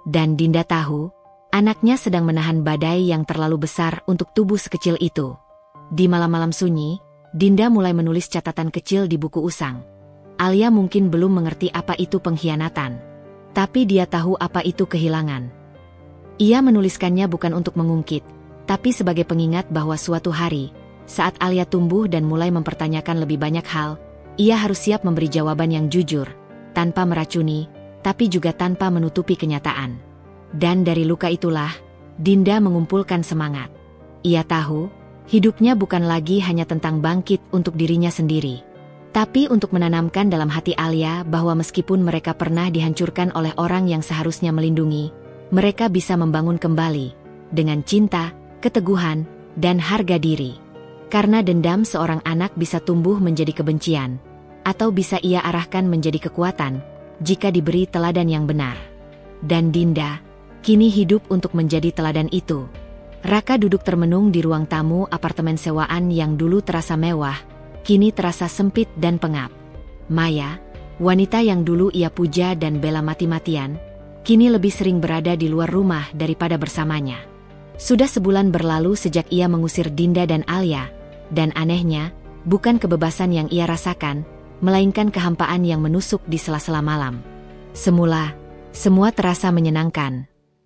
Dan Dinda tahu, anaknya sedang menahan badai yang terlalu besar untuk tubuh sekecil itu. Di malam-malam sunyi, Dinda mulai menulis catatan kecil di buku usang. Alia mungkin belum mengerti apa itu pengkhianatan. Tapi dia tahu apa itu kehilangan. Ia menuliskannya bukan untuk mengungkit, tapi sebagai pengingat bahwa suatu hari, saat Alia tumbuh dan mulai mempertanyakan lebih banyak hal, ia harus siap memberi jawaban yang jujur, tanpa meracuni, tapi juga tanpa menutupi kenyataan. Dan dari luka itulah, Dinda mengumpulkan semangat. Ia tahu, hidupnya bukan lagi hanya tentang bangkit untuk dirinya sendiri, tapi untuk menanamkan dalam hati Alia bahwa meskipun mereka pernah dihancurkan oleh orang yang seharusnya melindungi, mereka bisa membangun kembali, dengan cinta, keteguhan, dan harga diri. Karena dendam seorang anak bisa tumbuh menjadi kebencian, atau bisa ia arahkan menjadi kekuatan, jika diberi teladan yang benar. Dan Dinda, kini hidup untuk menjadi teladan itu. Raka duduk termenung di ruang tamu apartemen sewaan yang dulu terasa mewah, kini terasa sempit dan pengap. Maya, wanita yang dulu ia puja dan bela mati-matian, kini lebih sering berada di luar rumah daripada bersamanya. Sudah sebulan berlalu sejak ia mengusir Dinda dan Alia, dan anehnya, bukan kebebasan yang ia rasakan, melainkan kehampaan yang menusuk di sela-sela malam. Semula, semua terasa menyenangkan.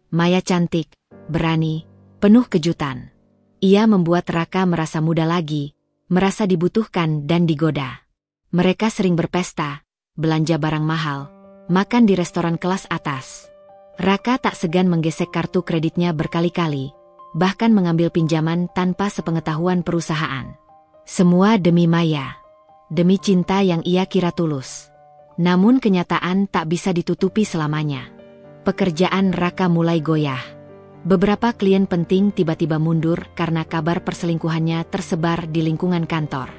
Maya cantik, berani, penuh kejutan. Ia membuat Raka merasa muda lagi, merasa dibutuhkan dan digoda. Mereka sering berpesta, belanja barang mahal, makan di restoran kelas atas. Raka tak segan menggesek kartu kreditnya berkali-kali, bahkan mengambil pinjaman tanpa sepengetahuan perusahaan. Semua demi Maya. Demi cinta yang ia kira tulus. Namun kenyataan tak bisa ditutupi selamanya. Pekerjaan Raka mulai goyah. Beberapa klien penting tiba-tiba mundur karena kabar perselingkuhannya tersebar di lingkungan kantor.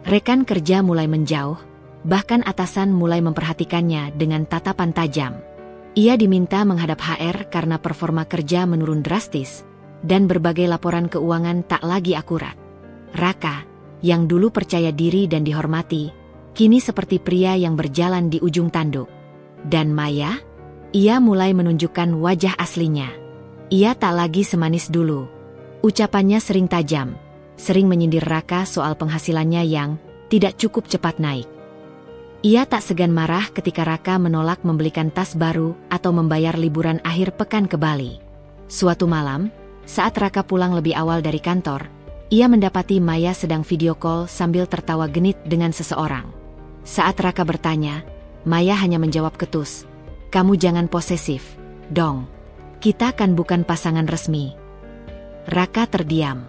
Rekan kerja mulai menjauh, bahkan atasan mulai memperhatikannya dengan tatapan tajam. Ia diminta menghadap HR karena performa kerja menurun drastis, dan berbagai laporan keuangan tak lagi akurat. Raka, yang dulu percaya diri dan dihormati, kini seperti pria yang berjalan di ujung tanduk. Dan Maya? Ia mulai menunjukkan wajah aslinya. Ia tak lagi semanis dulu. Ucapannya sering tajam, sering menyindir Raka soal penghasilannya yang tidak cukup cepat naik. Ia tak segan marah ketika Raka menolak membelikan tas baru atau membayar liburan akhir pekan ke Bali. Suatu malam, saat Raka pulang lebih awal dari kantor, ia mendapati Maya sedang video call sambil tertawa genit dengan seseorang. Saat Raka bertanya, Maya hanya menjawab ketus, "Kamu jangan posesif, dong. Kita kan bukan pasangan resmi." Raka terdiam.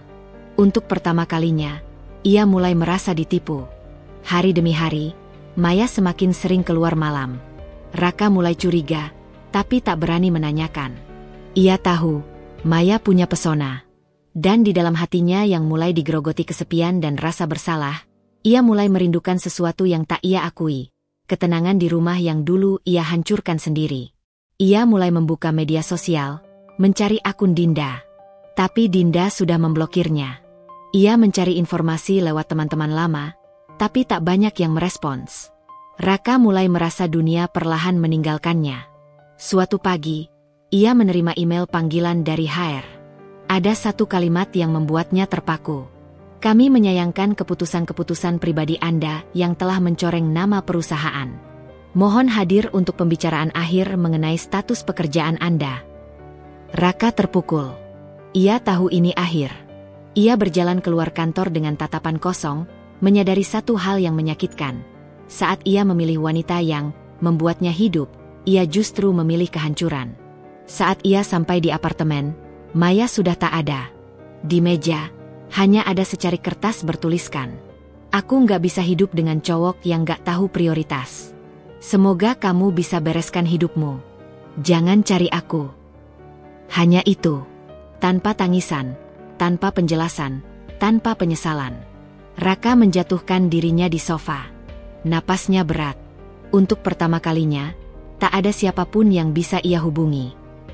Untuk pertama kalinya, ia mulai merasa ditipu. Hari demi hari, Maya semakin sering keluar malam. Raka mulai curiga, tapi tak berani menanyakan. Ia tahu, Maya punya pesona. Dan di dalam hatinya yang mulai digerogoti kesepian dan rasa bersalah, ia mulai merindukan sesuatu yang tak ia akui. Ketenangan di rumah yang dulu ia hancurkan sendiri. Ia mulai membuka media sosial, mencari akun Dinda. Tapi Dinda sudah memblokirnya. Ia mencari informasi lewat teman-teman lama, tapi tak banyak yang merespons. Raka mulai merasa dunia perlahan meninggalkannya. Suatu pagi, ia menerima email panggilan dari HR. Ada satu kalimat yang membuatnya terpaku. "Kami menyayangkan keputusan-keputusan pribadi Anda yang telah mencoreng nama perusahaan. Mohon hadir untuk pembicaraan akhir mengenai status pekerjaan Anda." Raka terpukul. Ia tahu ini akhir. Ia berjalan keluar kantor dengan tatapan kosong, menyadari satu hal yang menyakitkan. Saat ia memilih wanita yang membuatnya hidup, ia justru memilih kehancuran. Saat ia sampai di apartemen, Maya sudah tak ada. Di meja, hanya ada secari kertas bertuliskan, "Aku nggak bisa hidup dengan cowok yang nggak tahu prioritas. Semoga kamu bisa bereskan hidupmu. Jangan cari aku." Hanya itu. Tanpa tangisan, tanpa penjelasan, tanpa penyesalan. Raka menjatuhkan dirinya di sofa. Napasnya berat. Untuk pertama kalinya, tak ada siapapun yang bisa ia hubungi.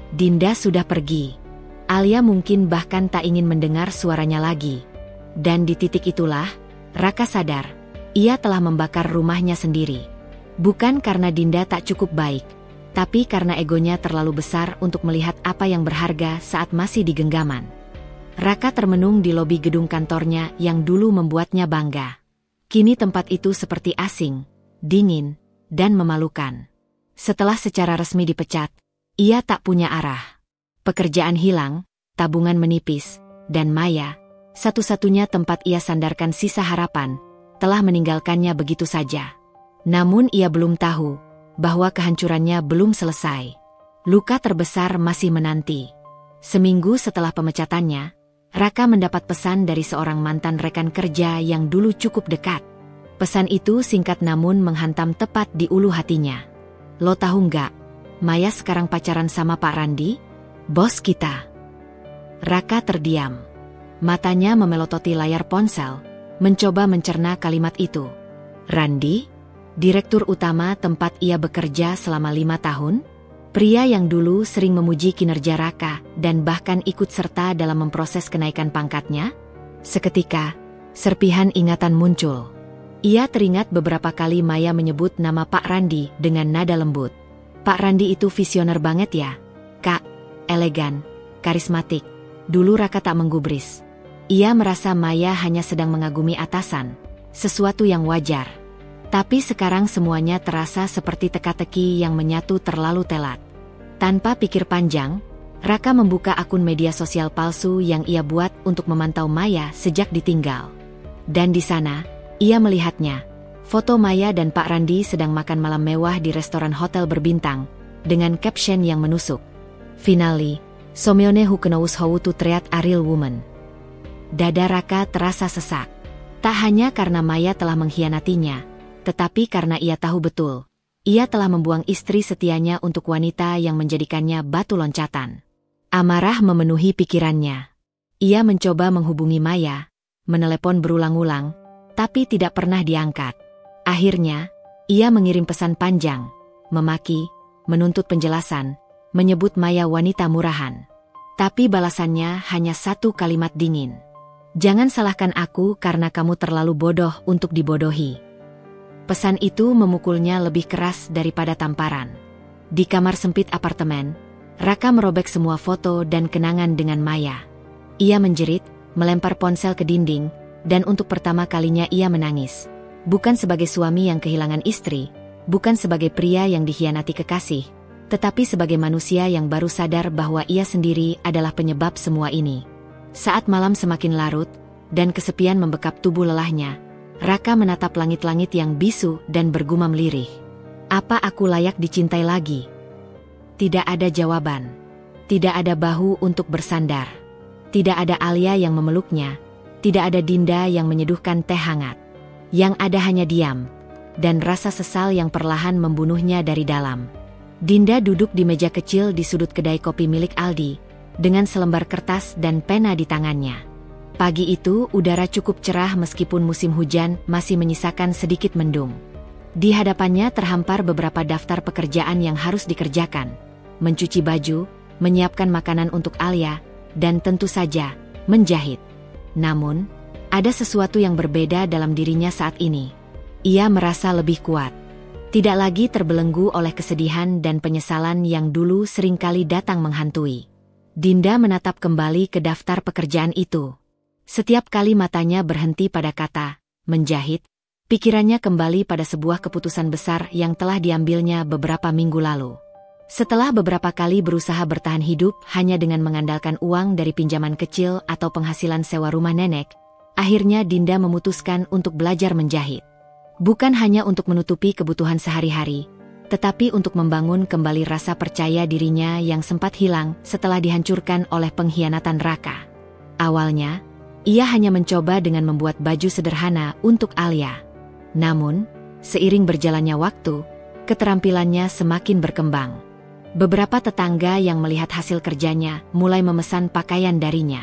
Dinda sudah pergi. Alia mungkin bahkan tak ingin mendengar suaranya lagi. Dan di titik itulah, Raka sadar, ia telah membakar rumahnya sendiri. Bukan karena Dinda tak cukup baik, tapi karena egonya terlalu besar untuk melihat apa yang berharga saat masih di genggaman. Raka termenung di lobi gedung kantornya yang dulu membuatnya bangga. Kini tempat itu seperti asing, dingin, dan memalukan. Setelah secara resmi dipecat, ia tak punya arah. Pekerjaan hilang, tabungan menipis, dan Maya, satu-satunya tempat ia sandarkan sisa harapan, telah meninggalkannya begitu saja. Namun ia belum tahu bahwa kehancurannya belum selesai. Luka terbesar masih menanti. Seminggu setelah pemecatannya, Raka mendapat pesan dari seorang mantan rekan kerja yang dulu cukup dekat. Pesan itu singkat namun menghantam tepat di ulu hatinya. "Lo tahu nggak, Maya sekarang pacaran sama Pak Randi, bos kita." Raka terdiam. Matanya memelototi layar ponsel, mencoba mencerna kalimat itu. Randi? Direktur utama tempat ia bekerja selama 5 tahun? Pria yang dulu sering memuji kinerja Raka dan bahkan ikut serta dalam memproses kenaikan pangkatnya? Seketika, serpihan ingatan muncul. Ia teringat beberapa kali Maya menyebut nama Pak Randi dengan nada lembut. "Pak Randi itu visioner banget ya, Kak. Elegan, karismatik." Dulu Raka tak menggubris. Ia merasa Maya hanya sedang mengagumi atasan, sesuatu yang wajar. Tapi sekarang semuanya terasa seperti teka-teki yang menyatu terlalu telat. Tanpa pikir panjang, Raka membuka akun media sosial palsu yang ia buat untuk memantau Maya sejak ditinggal. Dan di sana, ia melihatnya. Foto Maya dan Pak Randi sedang makan malam mewah di restoran hotel berbintang, dengan caption yang menusuk. "Finally, Someone who knows how to treat a real woman." Dada Raka terasa sesak. Tak hanya karena Maya telah mengkhianatinya, tetapi karena ia tahu betul, ia telah membuang istri setianya untuk wanita yang menjadikannya batu loncatan. Amarah memenuhi pikirannya. Ia mencoba menghubungi Maya, menelepon berulang-ulang, tapi tidak pernah diangkat. Akhirnya, ia mengirim pesan panjang, memaki, menuntut penjelasan, menyebut Maya wanita murahan. Tapi balasannya hanya satu kalimat dingin. "Jangan salahkan aku karena kamu terlalu bodoh untuk dibodohi." Pesan itu memukulnya lebih keras daripada tamparan. Di kamar sempit apartemen, Raka merobek semua foto dan kenangan dengan Maya. Ia menjerit, melempar ponsel ke dinding, dan untuk pertama kalinya ia menangis. Bukan sebagai suami yang kehilangan istri, bukan sebagai pria yang dikhianati kekasih, tetapi sebagai manusia yang baru sadar bahwa ia sendiri adalah penyebab semua ini. Saat malam semakin larut, dan kesepian membekap tubuh lelahnya, Raka menatap langit-langit yang bisu dan bergumam lirih. "Apa aku layak dicintai lagi?" Tidak ada jawaban. Tidak ada bahu untuk bersandar. Tidak ada Alia yang memeluknya. Tidak ada Dinda yang menyeduhkan teh hangat. Yang ada hanya diam, dan rasa sesal yang perlahan membunuhnya dari dalam. Dinda duduk di meja kecil di sudut kedai kopi milik Aldi, dengan selembar kertas dan pena di tangannya. Pagi itu udara cukup cerah meskipun musim hujan masih menyisakan sedikit mendung. Di hadapannya terhampar beberapa daftar pekerjaan yang harus dikerjakan. Mencuci baju, menyiapkan makanan untuk Alia, dan tentu saja, menjahit. Namun, ada sesuatu yang berbeda dalam dirinya saat ini. Ia merasa lebih kuat. Tidak lagi terbelenggu oleh kesedihan dan penyesalan yang dulu seringkali datang menghantui. Dinda menatap kembali ke daftar pekerjaan itu. Setiap kali matanya berhenti pada kata menjahit, pikirannya kembali pada sebuah keputusan besar yang telah diambilnya beberapa minggu lalu. Setelah beberapa kali berusaha bertahan hidup hanya dengan mengandalkan uang dari pinjaman kecil atau penghasilan sewa rumah nenek, akhirnya Dinda memutuskan untuk belajar menjahit. Bukan hanya untuk menutupi kebutuhan sehari-hari, tetapi untuk membangun kembali rasa percaya dirinya yang sempat hilang setelah dihancurkan oleh pengkhianatan Raka. Awalnya, ia hanya mencoba dengan membuat baju sederhana untuk Alia. Namun, seiring berjalannya waktu, keterampilannya semakin berkembang. Beberapa tetangga yang melihat hasil kerjanya mulai memesan pakaian darinya.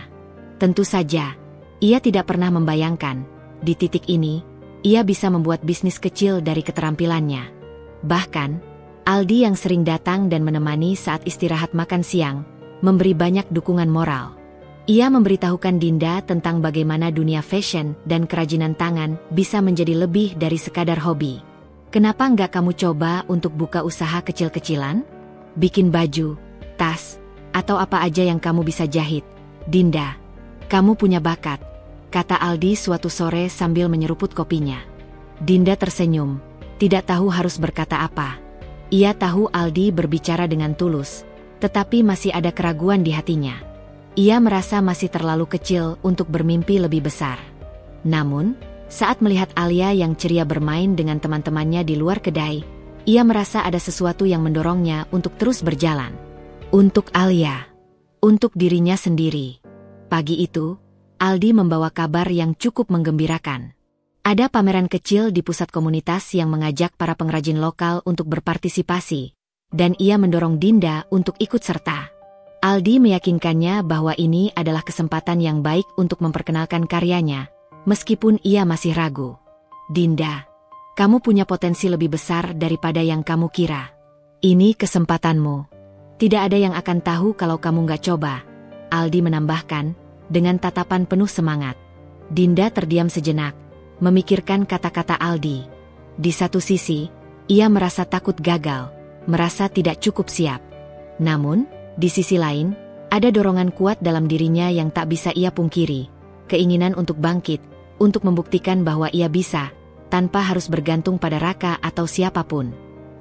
Tentu saja, ia tidak pernah membayangkan, di titik ini, ia bisa membuat bisnis kecil dari keterampilannya. Bahkan, Aldi yang sering datang dan menemani saat istirahat makan siang, memberi banyak dukungan moral. Ia memberitahukan Dinda tentang bagaimana dunia fashion dan kerajinan tangan bisa menjadi lebih dari sekadar hobi. Kenapa nggak kamu coba untuk buka usaha kecil-kecilan? Bikin baju, tas, atau apa aja yang kamu bisa jahit. Dinda, kamu punya bakat, kata Aldi suatu sore sambil menyeruput kopinya. Dinda tersenyum, tidak tahu harus berkata apa. Ia tahu Aldi berbicara dengan tulus, tetapi masih ada keraguan di hatinya. Ia merasa masih terlalu kecil untuk bermimpi lebih besar. Namun, saat melihat Alia yang ceria bermain dengan teman-temannya di luar kedai, ia merasa ada sesuatu yang mendorongnya untuk terus berjalan. Untuk Alia, untuk dirinya sendiri. Pagi itu, Aldi membawa kabar yang cukup menggembirakan. Ada pameran kecil di pusat komunitas yang mengajak para pengrajin lokal untuk berpartisipasi, dan ia mendorong Dinda untuk ikut serta. Aldi meyakinkannya bahwa ini adalah kesempatan yang baik untuk memperkenalkan karyanya, meskipun ia masih ragu. Dinda, kamu punya potensi lebih besar daripada yang kamu kira. Ini kesempatanmu. Tidak ada yang akan tahu kalau kamu nggak coba, Aldi menambahkan, dengan tatapan penuh semangat. Dinda terdiam sejenak, memikirkan kata-kata Aldi. Di satu sisi, ia merasa takut gagal, merasa tidak cukup siap. Namun, di sisi lain, ada dorongan kuat dalam dirinya yang tak bisa ia pungkiri. Keinginan untuk bangkit, untuk membuktikan bahwa ia bisa, tanpa harus bergantung pada Raka atau siapapun.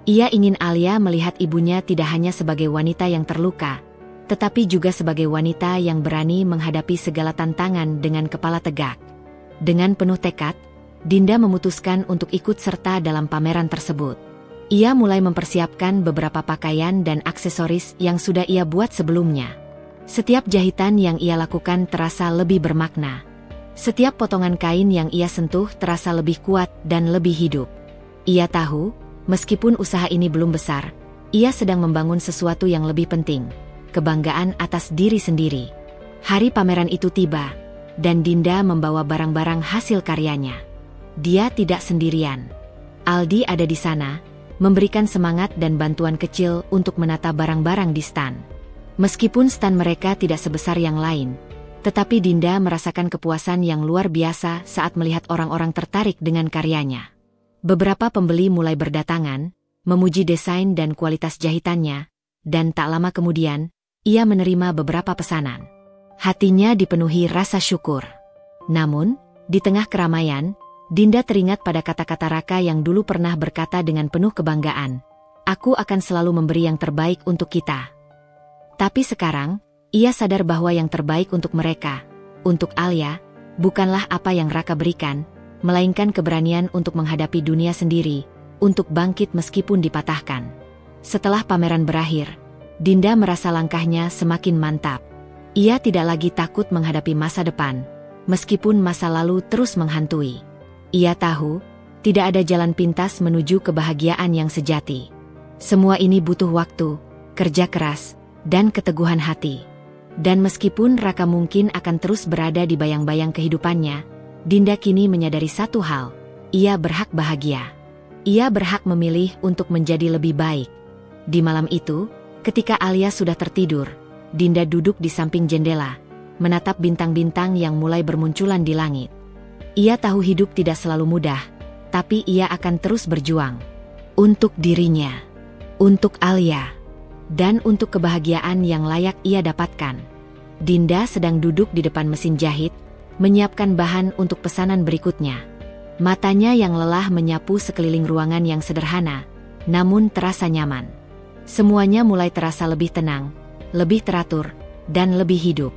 Ia ingin Alia melihat ibunya tidak hanya sebagai wanita yang terluka, tetapi juga sebagai wanita yang berani menghadapi segala tantangan dengan kepala tegak. Dengan penuh tekad, Dinda memutuskan untuk ikut serta dalam pameran tersebut. Ia mulai mempersiapkan beberapa pakaian dan aksesoris yang sudah ia buat sebelumnya. Setiap jahitan yang ia lakukan terasa lebih bermakna. Setiap potongan kain yang ia sentuh terasa lebih kuat dan lebih hidup. Ia tahu, meskipun usaha ini belum besar, ia sedang membangun sesuatu yang lebih penting. Kebanggaan atas diri sendiri. Hari pameran itu tiba, dan Dinda membawa barang-barang hasil karyanya. Dia tidak sendirian. Aldi ada di sana, memberikan semangat dan bantuan kecil untuk menata barang-barang di stan. Meskipun stan mereka tidak sebesar yang lain, tetapi Dinda merasakan kepuasan yang luar biasa saat melihat orang-orang tertarik dengan karyanya. Beberapa pembeli mulai berdatangan, memuji desain dan kualitas jahitannya, dan tak lama kemudian, ia menerima beberapa pesanan. Hatinya dipenuhi rasa syukur. Namun, di tengah keramaian, Dinda teringat pada kata-kata Raka yang dulu pernah berkata dengan penuh kebanggaan, "Aku akan selalu memberi yang terbaik untuk kita." Tapi sekarang, ia sadar bahwa yang terbaik untuk mereka, untuk Alia, bukanlah apa yang Raka berikan, melainkan keberanian untuk menghadapi dunia sendiri, untuk bangkit meskipun dipatahkan. Setelah pameran berakhir, Dinda merasa langkahnya semakin mantap. Ia tidak lagi takut menghadapi masa depan, meskipun masa lalu terus menghantui. Ia tahu, tidak ada jalan pintas menuju kebahagiaan yang sejati. Semua ini butuh waktu, kerja keras, dan keteguhan hati. Dan meskipun Raka mungkin akan terus berada di bayang-bayang kehidupannya, Dinda kini menyadari satu hal, ia berhak bahagia. Ia berhak memilih untuk menjadi lebih baik. Di malam itu, ketika Alia sudah tertidur, Dinda duduk di samping jendela, menatap bintang-bintang yang mulai bermunculan di langit. Ia tahu hidup tidak selalu mudah, tapi ia akan terus berjuang. Untuk dirinya, untuk Alia, dan untuk kebahagiaan yang layak ia dapatkan. Dinda sedang duduk di depan mesin jahit, menyiapkan bahan untuk pesanan berikutnya. Matanya yang lelah menyapu sekeliling ruangan yang sederhana, namun terasa nyaman. Semuanya mulai terasa lebih tenang, lebih teratur, dan lebih hidup.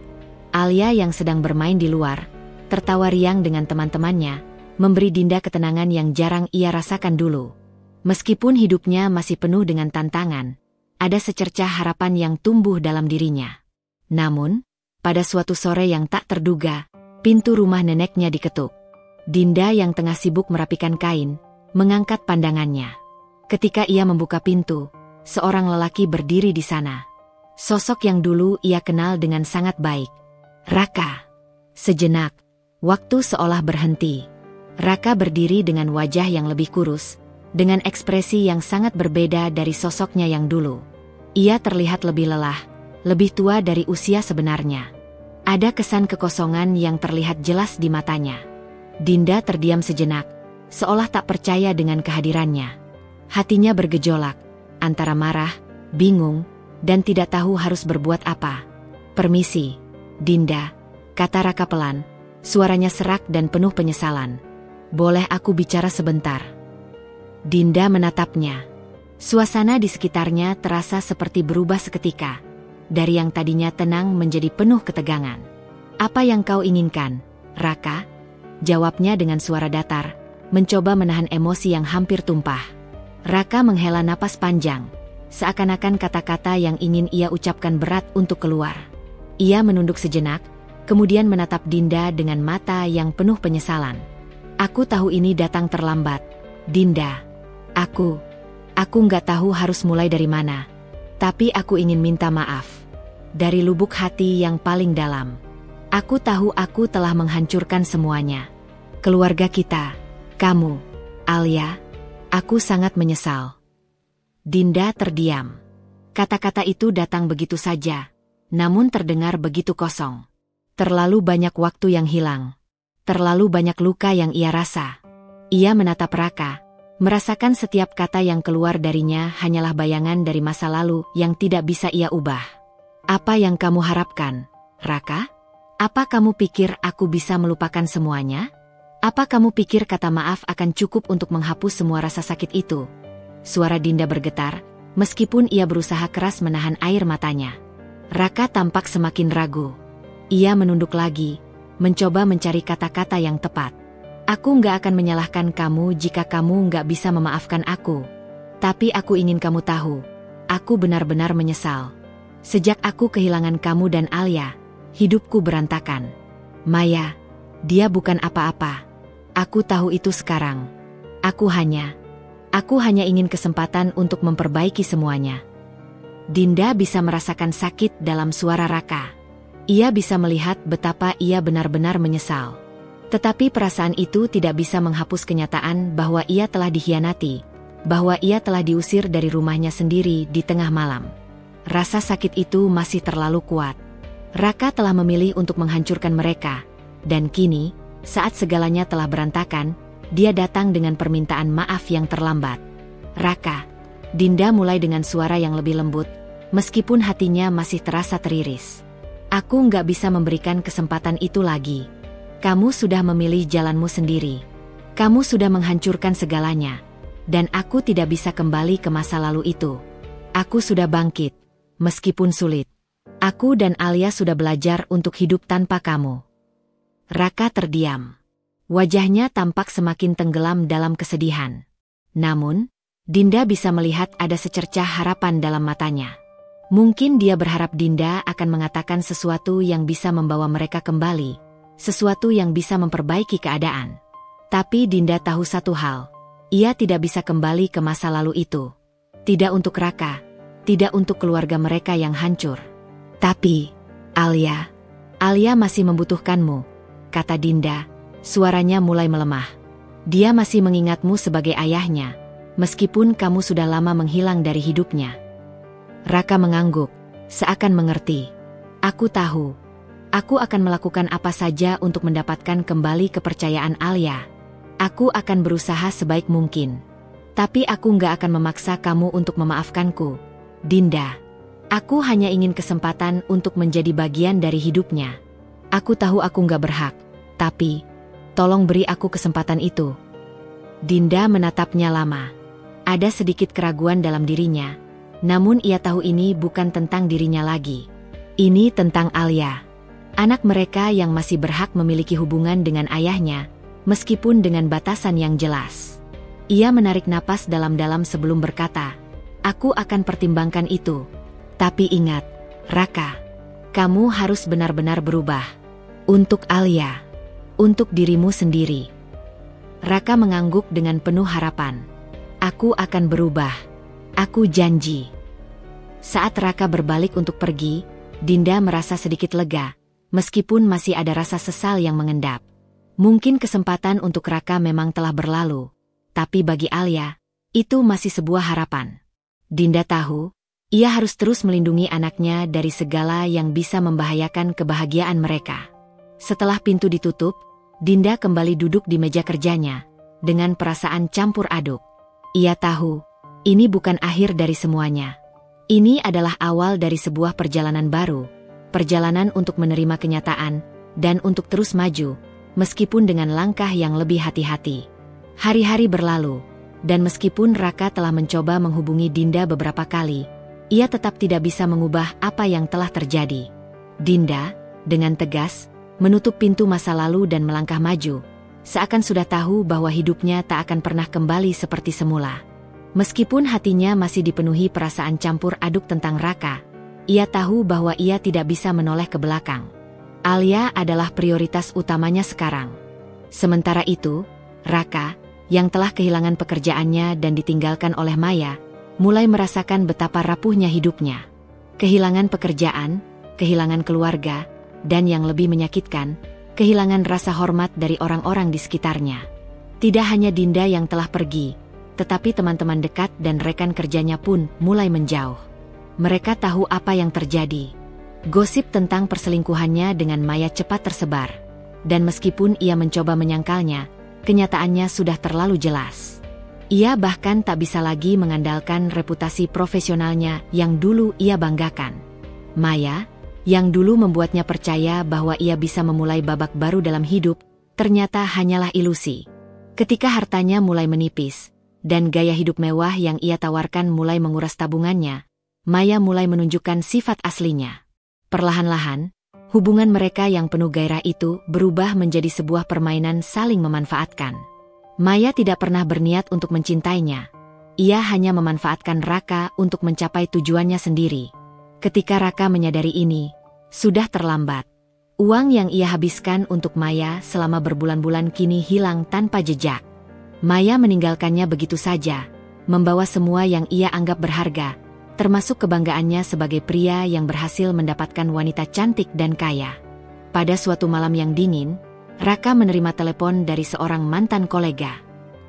Alia yang sedang bermain di luar, tertawa riang dengan teman-temannya, memberi Dinda ketenangan yang jarang ia rasakan dulu. Meskipun hidupnya masih penuh dengan tantangan, ada secercah harapan yang tumbuh dalam dirinya. Namun, pada suatu sore yang tak terduga, pintu rumah neneknya diketuk. Dinda yang tengah sibuk merapikan kain, mengangkat pandangannya. Ketika ia membuka pintu, seorang lelaki berdiri di sana. Sosok yang dulu ia kenal dengan sangat baik. Raka. Sejenak, waktu seolah berhenti. Raka berdiri dengan wajah yang lebih kurus, dengan ekspresi yang sangat berbeda dari sosoknya yang dulu. Ia terlihat lebih lelah, lebih tua dari usia sebenarnya. Ada kesan kekosongan yang terlihat jelas di matanya. Dinda terdiam sejenak, seolah tak percaya dengan kehadirannya. Hatinya bergejolak, antara marah, bingung, dan tidak tahu harus berbuat apa. "Permisi, Dinda," kata Raka pelan, suaranya serak dan penuh penyesalan. "Boleh aku bicara sebentar?" Dinda menatapnya. Suasana di sekitarnya terasa seperti berubah seketika. Dari yang tadinya tenang menjadi penuh ketegangan. "Apa yang kau inginkan, Raka?" Jawabnya dengan suara datar, mencoba menahan emosi yang hampir tumpah. Raka menghela napas panjang, seakan-akan kata-kata yang ingin ia ucapkan berat untuk keluar. Ia menunduk sejenak, kemudian menatap Dinda dengan mata yang penuh penyesalan. "Aku tahu ini datang terlambat, Dinda. Aku nggak tahu harus mulai dari mana. Tapi aku ingin minta maaf. Dari lubuk hati yang paling dalam. Aku tahu aku telah menghancurkan semuanya. Keluarga kita, kamu, Alia. Aku sangat menyesal." Dinda terdiam. Kata-kata itu datang begitu saja, namun terdengar begitu kosong. Terlalu banyak waktu yang hilang. Terlalu banyak luka yang ia rasa. Ia menatap Raka, merasakan setiap kata yang keluar darinya hanyalah bayangan dari masa lalu yang tidak bisa ia ubah. "Apa yang kamu harapkan, Raka? Apa kamu pikir aku bisa melupakan semuanya? Apa kamu pikir kata maaf akan cukup untuk menghapus semua rasa sakit itu?" Suara Dinda bergetar, meskipun ia berusaha keras menahan air matanya. Raka tampak semakin ragu. Ia menunduk lagi, mencoba mencari kata-kata yang tepat. "Aku nggak akan menyalahkan kamu jika kamu nggak bisa memaafkan aku. Tapi aku ingin kamu tahu, aku benar-benar menyesal. Sejak aku kehilangan kamu dan Alia, hidupku berantakan. Maya, dia bukan apa-apa. Aku tahu itu sekarang. Aku hanya ingin kesempatan untuk memperbaiki semuanya." Dinda bisa merasakan sakit dalam suara Raka. Ia bisa melihat betapa ia benar-benar menyesal. Tetapi perasaan itu tidak bisa menghapus kenyataan bahwa ia telah dikhianati, bahwa ia telah diusir dari rumahnya sendiri di tengah malam. Rasa sakit itu masih terlalu kuat. Raka telah memilih untuk menghancurkan mereka, dan kini, saat segalanya telah berantakan, dia datang dengan permintaan maaf yang terlambat. "Raka," Dinda mulai dengan suara yang lebih lembut, meskipun hatinya masih terasa teriris. "Aku nggak bisa memberikan kesempatan itu lagi. Kamu sudah memilih jalanmu sendiri. Kamu sudah menghancurkan segalanya. Dan aku tidak bisa kembali ke masa lalu itu. Aku sudah bangkit, meskipun sulit. Aku dan Alia sudah belajar untuk hidup tanpa kamu." Raka terdiam. Wajahnya tampak semakin tenggelam dalam kesedihan. Namun, Dinda bisa melihat ada secercah harapan dalam matanya. Mungkin dia berharap Dinda akan mengatakan sesuatu yang bisa membawa mereka kembali, sesuatu yang bisa memperbaiki keadaan. Tapi Dinda tahu satu hal, ia tidak bisa kembali ke masa lalu itu. Tidak untuk Raka, tidak untuk keluarga mereka yang hancur. "Tapi, Alia masih membutuhkanmu," kata Dinda, suaranya mulai melemah. "Dia masih mengingatmu sebagai ayahnya, meskipun kamu sudah lama menghilang dari hidupnya." Raka mengangguk, seakan mengerti. "Aku tahu. Aku akan melakukan apa saja untuk mendapatkan kembali kepercayaan Alia. Aku akan berusaha sebaik mungkin. Tapi aku nggak akan memaksa kamu untuk memaafkanku, Dinda. Aku hanya ingin kesempatan untuk menjadi bagian dari hidupnya. Aku tahu aku nggak berhak, tapi tolong beri aku kesempatan itu." Dinda menatapnya lama. Ada sedikit keraguan dalam dirinya, Namun ia tahu ini bukan tentang dirinya lagi. Ini tentang Alia. Anak mereka yang masih berhak memiliki hubungan dengan ayahnya, meskipun dengan batasan yang jelas. Ia menarik napas dalam-dalam sebelum berkata, "Aku akan pertimbangkan itu. Tapi ingat, Raka, kamu harus benar-benar berubah. Untuk Alia. Untuk dirimu sendiri." Raka mengangguk dengan penuh harapan. "Aku akan berubah. Aku janji." Saat Raka berbalik untuk pergi, Dinda merasa sedikit lega, meskipun masih ada rasa sesal yang mengendap. Mungkin kesempatan untuk Raka memang telah berlalu, tapi bagi Alia, itu masih sebuah harapan. Dinda tahu, ia harus terus melindungi anaknya dari segala yang bisa membahayakan kebahagiaan mereka. Setelah pintu ditutup, Dinda kembali duduk di meja kerjanya, dengan perasaan campur aduk. Ia tahu, ini bukan akhir dari semuanya. Ini adalah awal dari sebuah perjalanan baru, perjalanan untuk menerima kenyataan, dan untuk terus maju, meskipun dengan langkah yang lebih hati-hati. Hari-hari berlalu, dan meskipun Raka telah mencoba menghubungi Dinda beberapa kali, ia tetap tidak bisa mengubah apa yang telah terjadi. Dinda, dengan tegas, menutup pintu masa lalu dan melangkah maju, seakan sudah tahu bahwa hidupnya tak akan pernah kembali seperti semula. Meskipun hatinya masih dipenuhi perasaan campur aduk tentang Raka, ia tahu bahwa ia tidak bisa menoleh ke belakang. Alia adalah prioritas utamanya sekarang. Sementara itu, Raka, yang telah kehilangan pekerjaannya dan ditinggalkan oleh Maya, mulai merasakan betapa rapuhnya hidupnya. Kehilangan pekerjaan, kehilangan keluarga, dan yang lebih menyakitkan, kehilangan rasa hormat dari orang-orang di sekitarnya. Tidak hanya Dinda yang telah pergi, tetapi teman-teman dekat dan rekan kerjanya pun mulai menjauh. Mereka tahu apa yang terjadi. Gosip tentang perselingkuhannya dengan Maya cepat tersebar, dan meskipun ia mencoba menyangkalnya, kenyataannya sudah terlalu jelas. Ia bahkan tak bisa lagi mengandalkan reputasi profesionalnya yang dulu ia banggakan. Maya, yang dulu membuatnya percaya bahwa ia bisa memulai babak baru dalam hidup, ternyata hanyalah ilusi. Ketika hartanya mulai menipis, dan gaya hidup mewah yang ia tawarkan mulai menguras tabungannya, Maya mulai menunjukkan sifat aslinya. Perlahan-lahan, hubungan mereka yang penuh gairah itu berubah menjadi sebuah permainan saling memanfaatkan. Maya tidak pernah berniat untuk mencintainya. Ia hanya memanfaatkan Raka untuk mencapai tujuannya sendiri. Ketika Raka menyadari ini, sudah terlambat. Uang yang ia habiskan untuk Maya selama berbulan-bulan kini hilang tanpa jejak. Maya meninggalkannya begitu saja, membawa semua yang ia anggap berharga, termasuk kebanggaannya sebagai pria yang berhasil mendapatkan wanita cantik dan kaya. Pada suatu malam yang dingin, Raka menerima telepon dari seorang mantan kolega.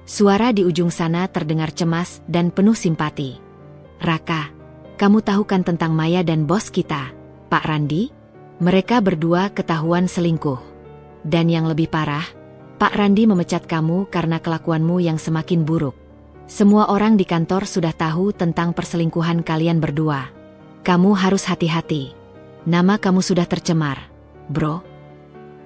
Suara di ujung sana terdengar cemas dan penuh simpati. "Raka, kamu tahu kan tentang Maya dan bos kita, Pak Randi? Mereka berdua ketahuan selingkuh. Dan yang lebih parah, Pak Randi memecat kamu karena kelakuanmu yang semakin buruk. Semua orang di kantor sudah tahu tentang perselingkuhan kalian berdua. Kamu harus hati-hati. Nama kamu sudah tercemar, bro."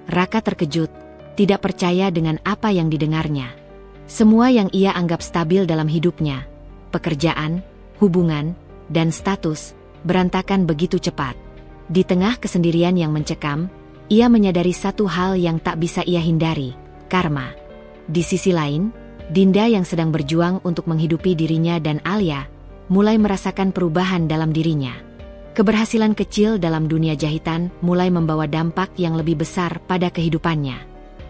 Raka terkejut, tidak percaya dengan apa yang didengarnya. Semua yang ia anggap stabil dalam hidupnya, pekerjaan, hubungan, dan status, berantakan begitu cepat. Di tengah kesendirian yang mencekam, ia menyadari satu hal yang tak bisa ia hindari. Karma. Di sisi lain, Dinda yang sedang berjuang untuk menghidupi dirinya dan Alia, mulai merasakan perubahan dalam dirinya. Keberhasilan kecil dalam dunia jahitan mulai membawa dampak yang lebih besar pada kehidupannya.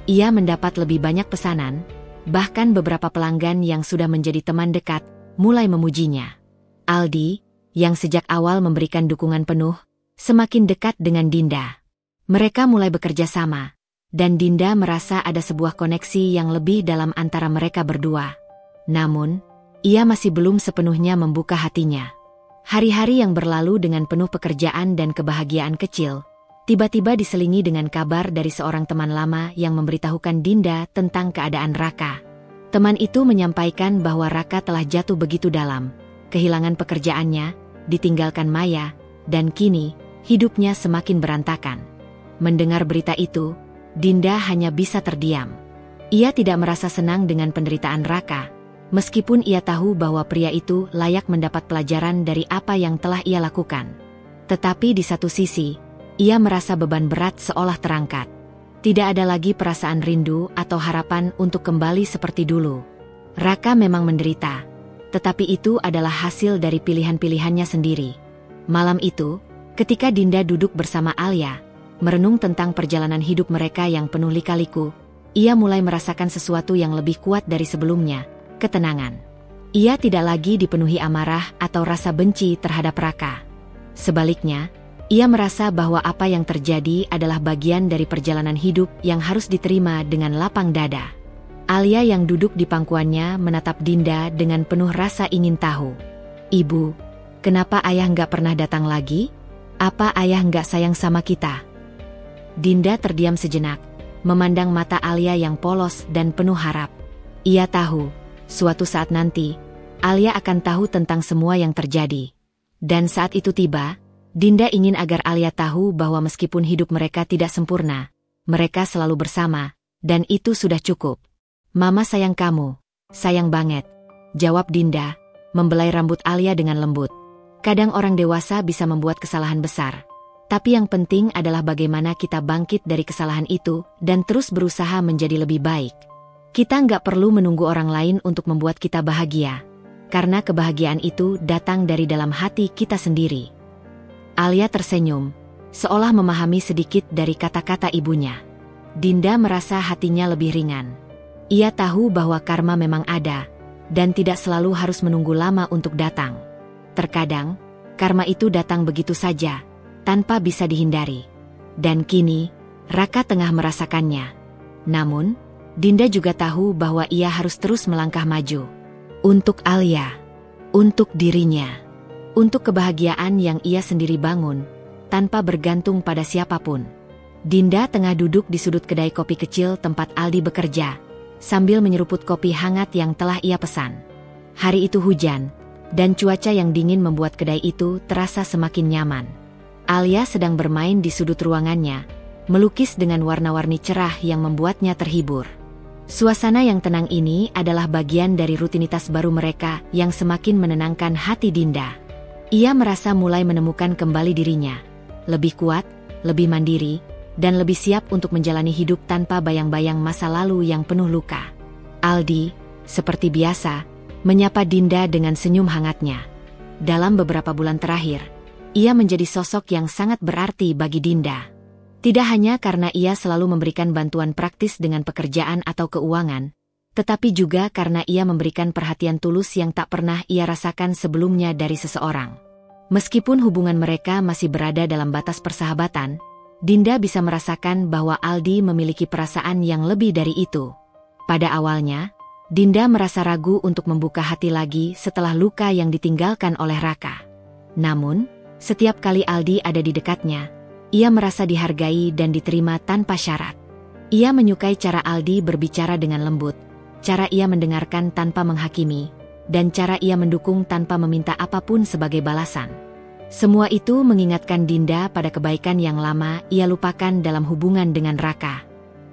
Ia mendapat lebih banyak pesanan, bahkan beberapa pelanggan yang sudah menjadi teman dekat, mulai memujinya. Aldi, yang sejak awal memberikan dukungan penuh, semakin dekat dengan Dinda. Mereka mulai bekerja sama, dan Dinda merasa ada sebuah koneksi yang lebih dalam antara mereka berdua. Namun, ia masih belum sepenuhnya membuka hatinya. Hari-hari yang berlalu dengan penuh pekerjaan dan kebahagiaan kecil, tiba-tiba diselingi dengan kabar dari seorang teman lama yang memberitahukan Dinda tentang keadaan Raka. Teman itu menyampaikan bahwa Raka telah jatuh begitu dalam, kehilangan pekerjaannya, ditinggalkan Maya, dan kini, hidupnya semakin berantakan. Mendengar berita itu, Dinda hanya bisa terdiam. Ia tidak merasa senang dengan penderitaan Raka, Meskipun ia tahu bahwa pria itu layak mendapat pelajaran dari apa yang telah ia lakukan. Tetapi di satu sisi, ia merasa beban berat seolah terangkat. Tidak ada lagi perasaan rindu atau harapan untuk kembali seperti dulu. Raka memang menderita, tetapi itu adalah hasil dari pilihan-pilihannya sendiri. Malam itu, ketika Dinda duduk bersama Alia, merenung tentang perjalanan hidup mereka yang penuh lika-liku, ia mulai merasakan sesuatu yang lebih kuat dari sebelumnya, ketenangan. Ia tidak lagi dipenuhi amarah atau rasa benci terhadap Raka. Sebaliknya, ia merasa bahwa apa yang terjadi adalah bagian dari perjalanan hidup yang harus diterima dengan lapang dada. Alia yang duduk di pangkuannya menatap Dinda dengan penuh rasa ingin tahu. "Ibu, kenapa ayah nggak pernah datang lagi? Apa ayah nggak sayang sama kita?" Dinda terdiam sejenak, memandang mata Alia yang polos dan penuh harap. Ia tahu, suatu saat nanti, Alia akan tahu tentang semua yang terjadi. Dan saat itu tiba, Dinda ingin agar Alia tahu bahwa meskipun hidup mereka tidak sempurna, mereka selalu bersama, dan itu sudah cukup. "Mama sayang kamu, sayang banget," jawab Dinda, membelai rambut Alia dengan lembut. Kadang orang dewasa bisa membuat kesalahan besar, tapi yang penting adalah bagaimana kita bangkit dari kesalahan itu dan terus berusaha menjadi lebih baik. Kita nggak perlu menunggu orang lain untuk membuat kita bahagia, karena kebahagiaan itu datang dari dalam hati kita sendiri. Alia tersenyum, seolah memahami sedikit dari kata-kata ibunya. Dinda merasa hatinya lebih ringan. Ia tahu bahwa karma memang ada, dan tidak selalu harus menunggu lama untuk datang. Terkadang, karma itu datang begitu saja, tanpa bisa dihindari. Dan kini, Raka tengah merasakannya. Namun, Dinda juga tahu bahwa ia harus terus melangkah maju. Untuk Alia, untuk dirinya, untuk kebahagiaan yang ia sendiri bangun, tanpa bergantung pada siapapun. Dinda tengah duduk di sudut kedai kopi kecil tempat Aldi bekerja, sambil menyeruput kopi hangat yang telah ia pesan. Hari itu hujan, dan cuaca yang dingin membuat kedai itu terasa semakin nyaman. Alia sedang bermain di sudut ruangannya, melukis dengan warna-warni cerah yang membuatnya terhibur. Suasana yang tenang ini adalah bagian dari rutinitas baru mereka yang semakin menenangkan hati Dinda. Ia merasa mulai menemukan kembali dirinya, lebih kuat, lebih mandiri, dan lebih siap untuk menjalani hidup tanpa bayang-bayang masa lalu yang penuh luka. Aldi, seperti biasa, menyapa Dinda dengan senyum hangatnya. Dalam beberapa bulan terakhir, ia menjadi sosok yang sangat berarti bagi Dinda. Tidak hanya karena ia selalu memberikan bantuan praktis dengan pekerjaan atau keuangan, tetapi juga karena ia memberikan perhatian tulus yang tak pernah ia rasakan sebelumnya dari seseorang. Meskipun hubungan mereka masih berada dalam batas persahabatan, Dinda bisa merasakan bahwa Aldi memiliki perasaan yang lebih dari itu. Pada awalnya, Dinda merasa ragu untuk membuka hati lagi setelah luka yang ditinggalkan oleh Raka. Namun, setiap kali Aldi ada di dekatnya, ia merasa dihargai dan diterima tanpa syarat. Ia menyukai cara Aldi berbicara dengan lembut, cara ia mendengarkan tanpa menghakimi, dan cara ia mendukung tanpa meminta apapun sebagai balasan. Semua itu mengingatkan Dinda pada kebaikan yang lama ia lupakan dalam hubungan dengan Raka.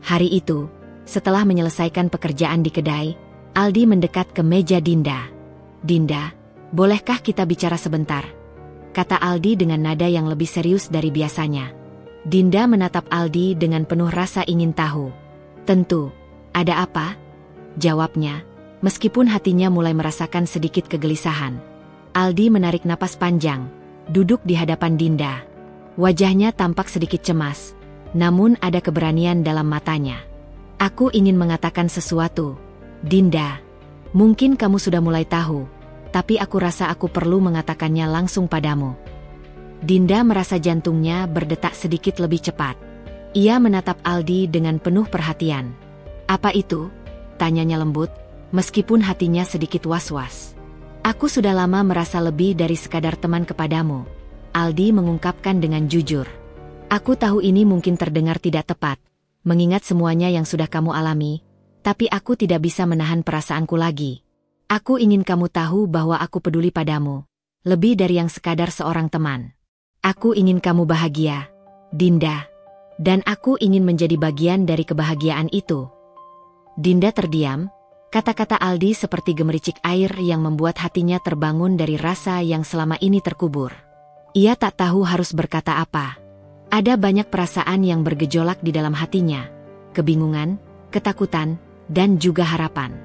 Hari itu, setelah menyelesaikan pekerjaan di kedai, Aldi mendekat ke meja Dinda. "Dinda, bolehkah kita bicara sebentar?" kata Aldi dengan nada yang lebih serius dari biasanya. Dinda menatap Aldi dengan penuh rasa ingin tahu. "Tentu, ada apa?" jawabnya, meskipun hatinya mulai merasakan sedikit kegelisahan. Aldi menarik napas panjang, duduk di hadapan Dinda. Wajahnya tampak sedikit cemas, namun ada keberanian dalam matanya. "Aku ingin mengatakan sesuatu, Dinda. Mungkin kamu sudah mulai tahu, tapi aku rasa aku perlu mengatakannya langsung padamu." Dinda merasa jantungnya berdetak sedikit lebih cepat. Ia menatap Aldi dengan penuh perhatian. "Apa itu?" tanyanya lembut, meskipun hatinya sedikit was-was. "Aku sudah lama merasa lebih dari sekadar teman kepadamu," Aldi mengungkapkan dengan jujur. "Aku tahu ini mungkin terdengar tidak tepat, mengingat semuanya yang sudah kamu alami, tapi aku tidak bisa menahan perasaanku lagi. Aku ingin kamu tahu bahwa aku peduli padamu, lebih dari yang sekadar seorang teman. Aku ingin kamu bahagia, Dinda, dan aku ingin menjadi bagian dari kebahagiaan itu." Dinda terdiam, Kata-kata Aldi seperti gemericik air yang membuat hatinya terbangun dari rasa yang selama ini terkubur. Ia tak tahu harus berkata apa. Ada banyak perasaan yang bergejolak di dalam hatinya. Kebingungan, ketakutan, dan juga harapan.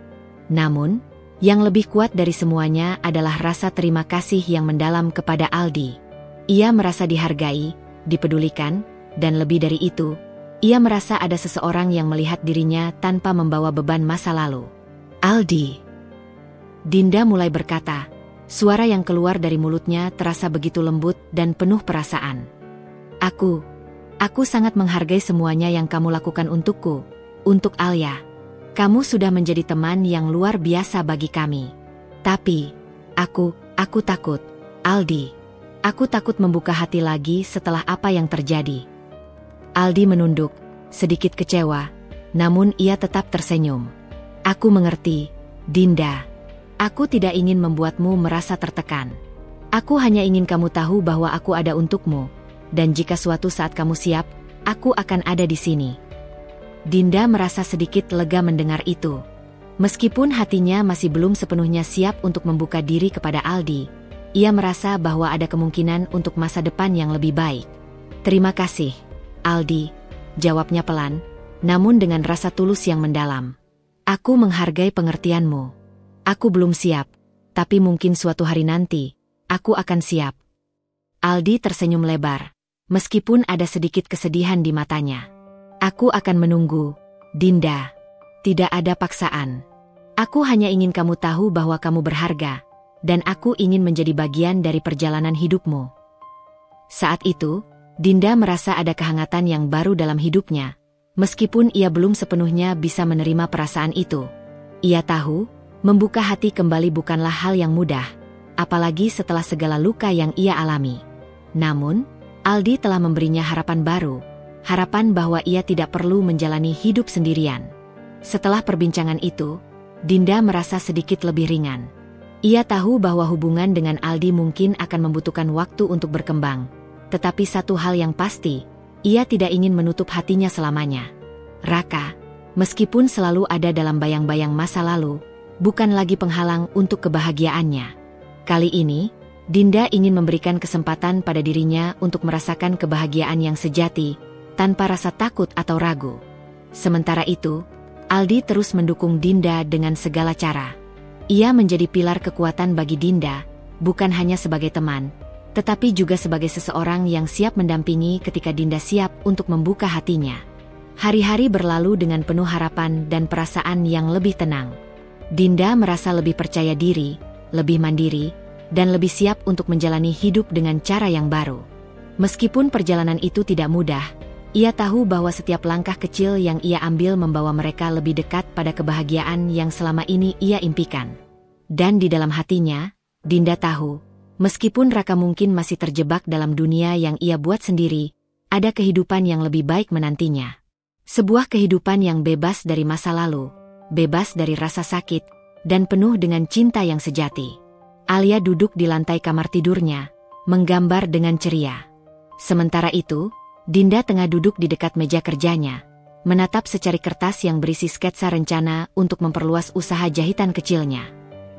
Namun, yang lebih kuat dari semuanya adalah rasa terima kasih yang mendalam kepada Aldi. Ia merasa dihargai, dipedulikan, dan lebih dari itu, ia merasa ada seseorang yang melihat dirinya tanpa membawa beban masa lalu. Aldi. Dinda mulai berkata, suara yang keluar dari mulutnya terasa begitu lembut dan penuh perasaan. Aku sangat menghargai semuanya yang kamu lakukan untukku, untuk Alia. Kamu sudah menjadi teman yang luar biasa bagi kami. Tapi, aku takut, Aldi. Aku takut membuka hati lagi setelah apa yang terjadi. Aldi menunduk, sedikit kecewa, namun ia tetap tersenyum. Aku mengerti, Dinda. Aku tidak ingin membuatmu merasa tertekan. Aku hanya ingin kamu tahu bahwa aku ada untukmu, dan jika suatu saat kamu siap, aku akan ada di sini. Dinda merasa sedikit lega mendengar itu. Meskipun hatinya masih belum sepenuhnya siap untuk membuka diri kepada Aldi, ia merasa bahwa ada kemungkinan untuk masa depan yang lebih baik. Terima kasih, Aldi, jawabnya pelan, namun dengan rasa tulus yang mendalam. Aku menghargai pengertianmu. Aku belum siap, tapi mungkin suatu hari nanti, aku akan siap. Aldi tersenyum lebar, meskipun ada sedikit kesedihan di matanya. Aku akan menunggu, Dinda. Tidak ada paksaan. Aku hanya ingin kamu tahu bahwa kamu berharga, dan aku ingin menjadi bagian dari perjalanan hidupmu. Saat itu, Dinda merasa ada kehangatan yang baru dalam hidupnya, meskipun ia belum sepenuhnya bisa menerima perasaan itu. Ia tahu, membuka hati kembali bukanlah hal yang mudah, apalagi setelah segala luka yang ia alami. Namun, Aldi telah memberinya harapan baru, harapan bahwa ia tidak perlu menjalani hidup sendirian. Setelah perbincangan itu, Dinda merasa sedikit lebih ringan. Ia tahu bahwa hubungan dengan Aldi mungkin akan membutuhkan waktu untuk berkembang, tetapi satu hal yang pasti, ia tidak ingin menutup hatinya selamanya. Raka, meskipun selalu ada dalam bayang-bayang masa lalu, bukan lagi penghalang untuk kebahagiaannya. Kali ini, Dinda ingin memberikan kesempatan pada dirinya untuk merasakan kebahagiaan yang sejati, tanpa rasa takut atau ragu. Sementara itu, Aldi terus mendukung Dinda dengan segala cara. Ia menjadi pilar kekuatan bagi Dinda, bukan hanya sebagai teman, tetapi juga sebagai seseorang yang siap mendampingi ketika Dinda siap untuk membuka hatinya. Hari-hari berlalu dengan penuh harapan dan perasaan yang lebih tenang. Dinda merasa lebih percaya diri, lebih mandiri, dan lebih siap untuk menjalani hidup dengan cara yang baru. Meskipun perjalanan itu tidak mudah, ia tahu bahwa setiap langkah kecil yang ia ambil membawa mereka lebih dekat pada kebahagiaan yang selama ini ia impikan. Dan di dalam hatinya, Dinda tahu, meskipun Raka mungkin masih terjebak dalam dunia yang ia buat sendiri, ada kehidupan yang lebih baik menantinya. Sebuah kehidupan yang bebas dari masa lalu, bebas dari rasa sakit, dan penuh dengan cinta yang sejati. Alia duduk di lantai kamar tidurnya, menggambar dengan ceria. Sementara itu, Dinda tengah duduk di dekat meja kerjanya, menatap secari kertas yang berisi sketsa rencana untuk memperluas usaha jahitan kecilnya.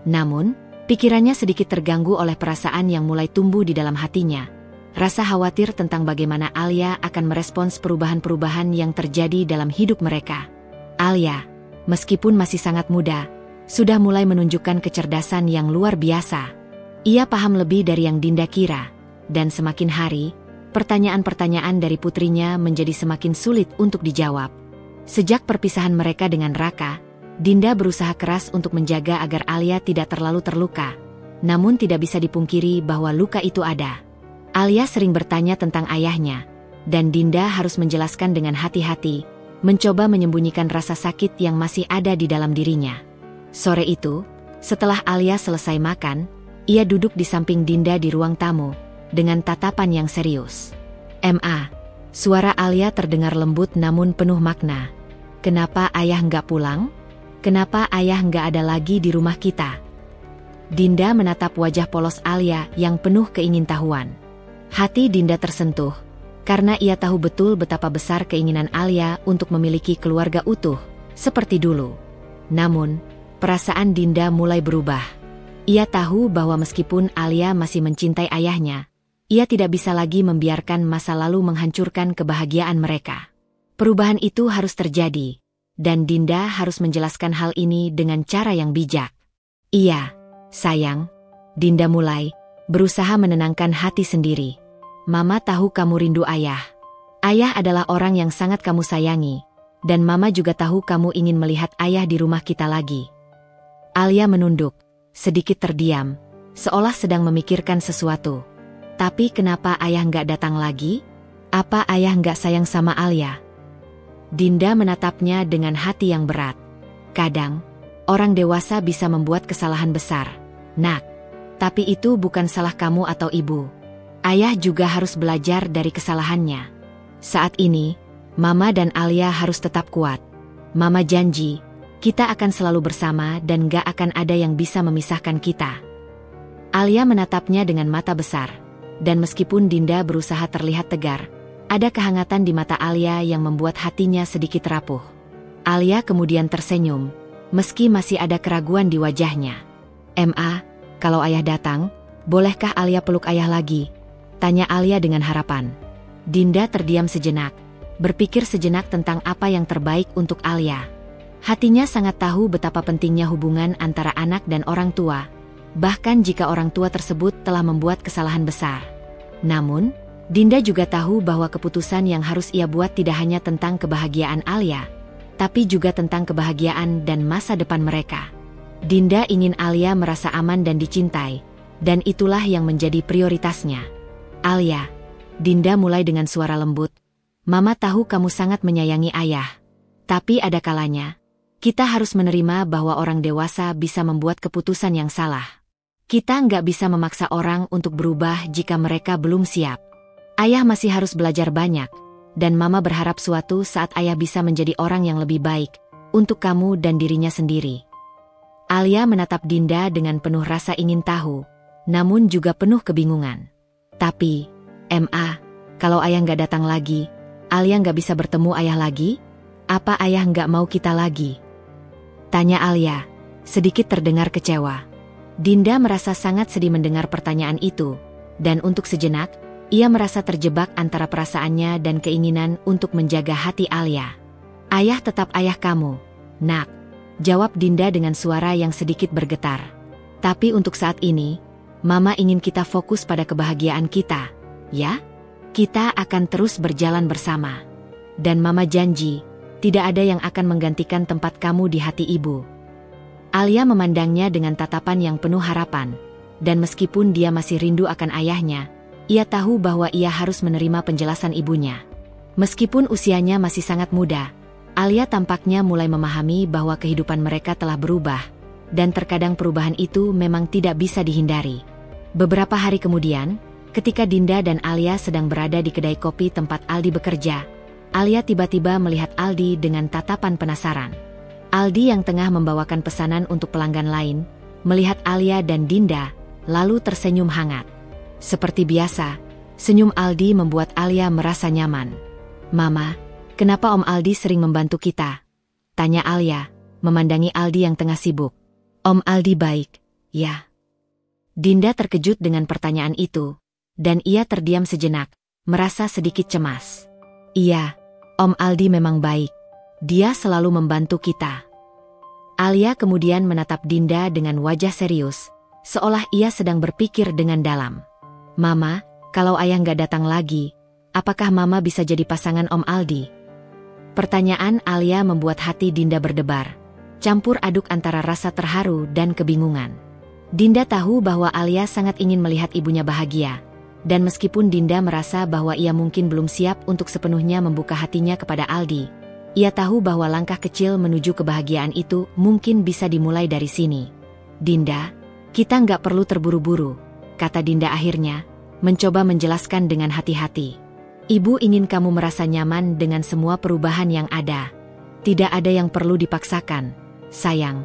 Namun, pikirannya sedikit terganggu oleh perasaan yang mulai tumbuh di dalam hatinya. Rasa khawatir tentang bagaimana Alia akan merespons perubahan-perubahan yang terjadi dalam hidup mereka. Alia, meskipun masih sangat muda, sudah mulai menunjukkan kecerdasan yang luar biasa. Ia paham lebih dari yang Dinda kira, dan semakin hari, pertanyaan-pertanyaan dari putrinya menjadi semakin sulit untuk dijawab. Sejak perpisahan mereka dengan Raka, Dinda berusaha keras untuk menjaga agar Alia tidak terlalu terluka. Namun tidak bisa dipungkiri bahwa luka itu ada. Alia sering bertanya tentang ayahnya, dan Dinda harus menjelaskan dengan hati-hati, mencoba menyembunyikan rasa sakit yang masih ada di dalam dirinya. Sore itu, setelah Alia selesai makan, ia duduk di samping Dinda di ruang tamu, dengan tatapan yang serius. "Ma," suara Alia terdengar lembut namun penuh makna. "Kenapa ayah nggak pulang? Kenapa ayah nggak ada lagi di rumah kita?" Dinda menatap wajah polos Alia yang penuh keingintahuan. Hati Dinda tersentuh, karena ia tahu betul betapa besar keinginan Alia untuk memiliki keluarga utuh, seperti dulu. Namun, perasaan Dinda mulai berubah. Ia tahu bahwa meskipun Alia masih mencintai ayahnya, ia tidak bisa lagi membiarkan masa lalu menghancurkan kebahagiaan mereka. Perubahan itu harus terjadi, dan Dinda harus menjelaskan hal ini dengan cara yang bijak. Iya, sayang. Dinda mulai berusaha menenangkan hati sendiri. Mama tahu kamu rindu ayah. Ayah adalah orang yang sangat kamu sayangi, dan Mama juga tahu kamu ingin melihat ayah di rumah kita lagi. Alia menunduk, sedikit terdiam, seolah sedang memikirkan sesuatu. Tapi kenapa ayah nggak datang lagi? Apa ayah nggak sayang sama Alia? Dinda menatapnya dengan hati yang berat. Kadang, orang dewasa bisa membuat kesalahan besar, Nak. Tapi itu bukan salah kamu atau ibu. Ayah juga harus belajar dari kesalahannya. Saat ini, Mama dan Alia harus tetap kuat. Mama janji, kita akan selalu bersama dan gak akan ada yang bisa memisahkan kita. Alia menatapnya dengan mata besar. Dan meskipun Dinda berusaha terlihat tegar, ada kehangatan di mata Alia yang membuat hatinya sedikit rapuh. Alia kemudian tersenyum, meski masih ada keraguan di wajahnya. "Ma, kalau ayah datang, bolehkah Alia peluk ayah lagi?" tanya Alia dengan harapan. Dinda terdiam sejenak, berpikir sejenak tentang apa yang terbaik untuk Alia. Hatinya sangat tahu betapa pentingnya hubungan antara anak dan orang tua, bahkan jika orang tua tersebut telah membuat kesalahan besar. Namun, Dinda juga tahu bahwa keputusan yang harus ia buat tidak hanya tentang kebahagiaan Alia, tapi juga tentang kebahagiaan dan masa depan mereka. Dinda ingin Alia merasa aman dan dicintai, dan itulah yang menjadi prioritasnya. "Alia," Dinda mulai dengan suara lembut, "Mama tahu kamu sangat menyayangi ayah. Tapi ada kalanya, kita harus menerima bahwa orang dewasa bisa membuat keputusan yang salah. Kita nggak bisa memaksa orang untuk berubah jika mereka belum siap. Ayah masih harus belajar banyak, dan Mama berharap suatu saat ayah bisa menjadi orang yang lebih baik untuk kamu dan dirinya sendiri." Alia menatap Dinda dengan penuh rasa ingin tahu, namun juga penuh kebingungan. "Tapi, Ma, kalau ayah nggak datang lagi, Alia nggak bisa bertemu ayah lagi? Apa ayah nggak mau kita lagi?" tanya Alia, sedikit terdengar kecewa. Dinda merasa sangat sedih mendengar pertanyaan itu, dan untuk sejenak, ia merasa terjebak antara perasaannya dan keinginan untuk menjaga hati Alia. "Ayah tetap ayah kamu, Nak," jawab Dinda dengan suara yang sedikit bergetar. "Tapi untuk saat ini, Mama ingin kita fokus pada kebahagiaan kita, ya? Kita akan terus berjalan bersama. Dan Mama janji, tidak ada yang akan menggantikan tempat kamu di hati Ibu." Alia memandangnya dengan tatapan yang penuh harapan, dan meskipun dia masih rindu akan ayahnya, ia tahu bahwa ia harus menerima penjelasan ibunya. Meskipun usianya masih sangat muda, Alia tampaknya mulai memahami bahwa kehidupan mereka telah berubah, dan terkadang perubahan itu memang tidak bisa dihindari. Beberapa hari kemudian, ketika Dinda dan Alia sedang berada di kedai kopi tempat Aldi bekerja, Alia tiba-tiba melihat Aldi dengan tatapan penasaran. Aldi yang tengah membawakan pesanan untuk pelanggan lain, melihat Alia dan Dinda, lalu tersenyum hangat. Seperti biasa, senyum Aldi membuat Alia merasa nyaman. "Mama, kenapa Om Aldi sering membantu kita?" tanya Alia, memandangi Aldi yang tengah sibuk. "Om Aldi baik, ya." Dinda terkejut dengan pertanyaan itu, dan ia terdiam sejenak, merasa sedikit cemas. "Iya, Om Aldi memang baik. Dia selalu membantu kita." Alia kemudian menatap Dinda dengan wajah serius, seolah ia sedang berpikir dengan dalam. "Mama, kalau ayah nggak datang lagi, apakah Mama bisa jadi pasangan Om Aldi?" Pertanyaan Alia membuat hati Dinda berdebar, campur aduk antara rasa terharu dan kebingungan. Dinda tahu bahwa Alia sangat ingin melihat ibunya bahagia, dan meskipun Dinda merasa bahwa ia mungkin belum siap untuk sepenuhnya membuka hatinya kepada Aldi, ia tahu bahwa langkah kecil menuju kebahagiaan itu mungkin bisa dimulai dari sini. "Dinda, kita nggak perlu terburu-buru," kata Dinda akhirnya, mencoba menjelaskan dengan hati-hati. "Ibu ingin kamu merasa nyaman dengan semua perubahan yang ada. Tidak ada yang perlu dipaksakan, sayang."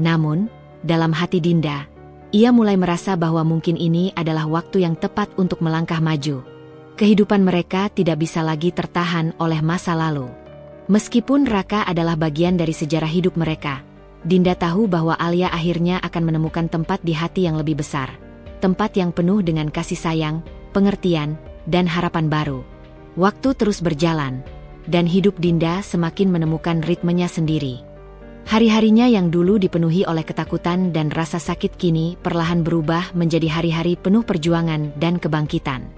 Namun, dalam hati Dinda, ia mulai merasa bahwa mungkin ini adalah waktu yang tepat untuk melangkah maju. Kehidupan mereka tidak bisa lagi tertahan oleh masa lalu. Meskipun Raka adalah bagian dari sejarah hidup mereka, Dinda tahu bahwa Alia akhirnya akan menemukan tempat di hati yang lebih besar. Tempat yang penuh dengan kasih sayang, pengertian, dan harapan baru. Waktu terus berjalan, dan hidup Dinda semakin menemukan ritmenya sendiri. Hari-harinya yang dulu dipenuhi oleh ketakutan dan rasa sakit kini perlahan berubah menjadi hari-hari penuh perjuangan dan kebangkitan.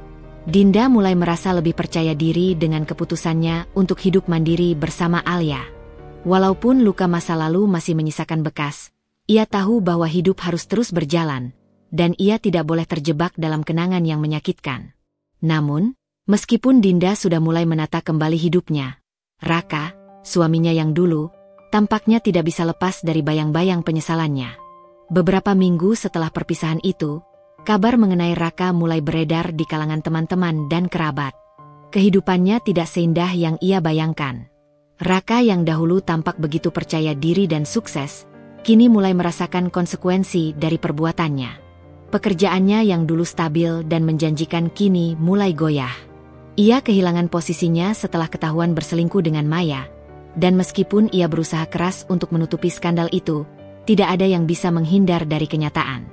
Dinda mulai merasa lebih percaya diri dengan keputusannya untuk hidup mandiri bersama Alia. Walaupun luka masa lalu masih menyisakan bekas, ia tahu bahwa hidup harus terus berjalan, dan ia tidak boleh terjebak dalam kenangan yang menyakitkan. Namun, meskipun Dinda sudah mulai menata kembali hidupnya, Raka, suaminya yang dulu, tampaknya tidak bisa lepas dari bayang-bayang penyesalannya. Beberapa minggu setelah perpisahan itu, kabar mengenai Raka mulai beredar di kalangan teman-teman dan kerabat. Kehidupannya tidak seindah yang ia bayangkan. Raka yang dahulu tampak begitu percaya diri dan sukses, kini mulai merasakan konsekuensi dari perbuatannya. Pekerjaannya yang dulu stabil dan menjanjikan kini mulai goyah. Ia kehilangan posisinya setelah ketahuan berselingkuh dengan Maya, dan meskipun ia berusaha keras untuk menutupi skandal itu, tidak ada yang bisa menghindar dari kenyataan.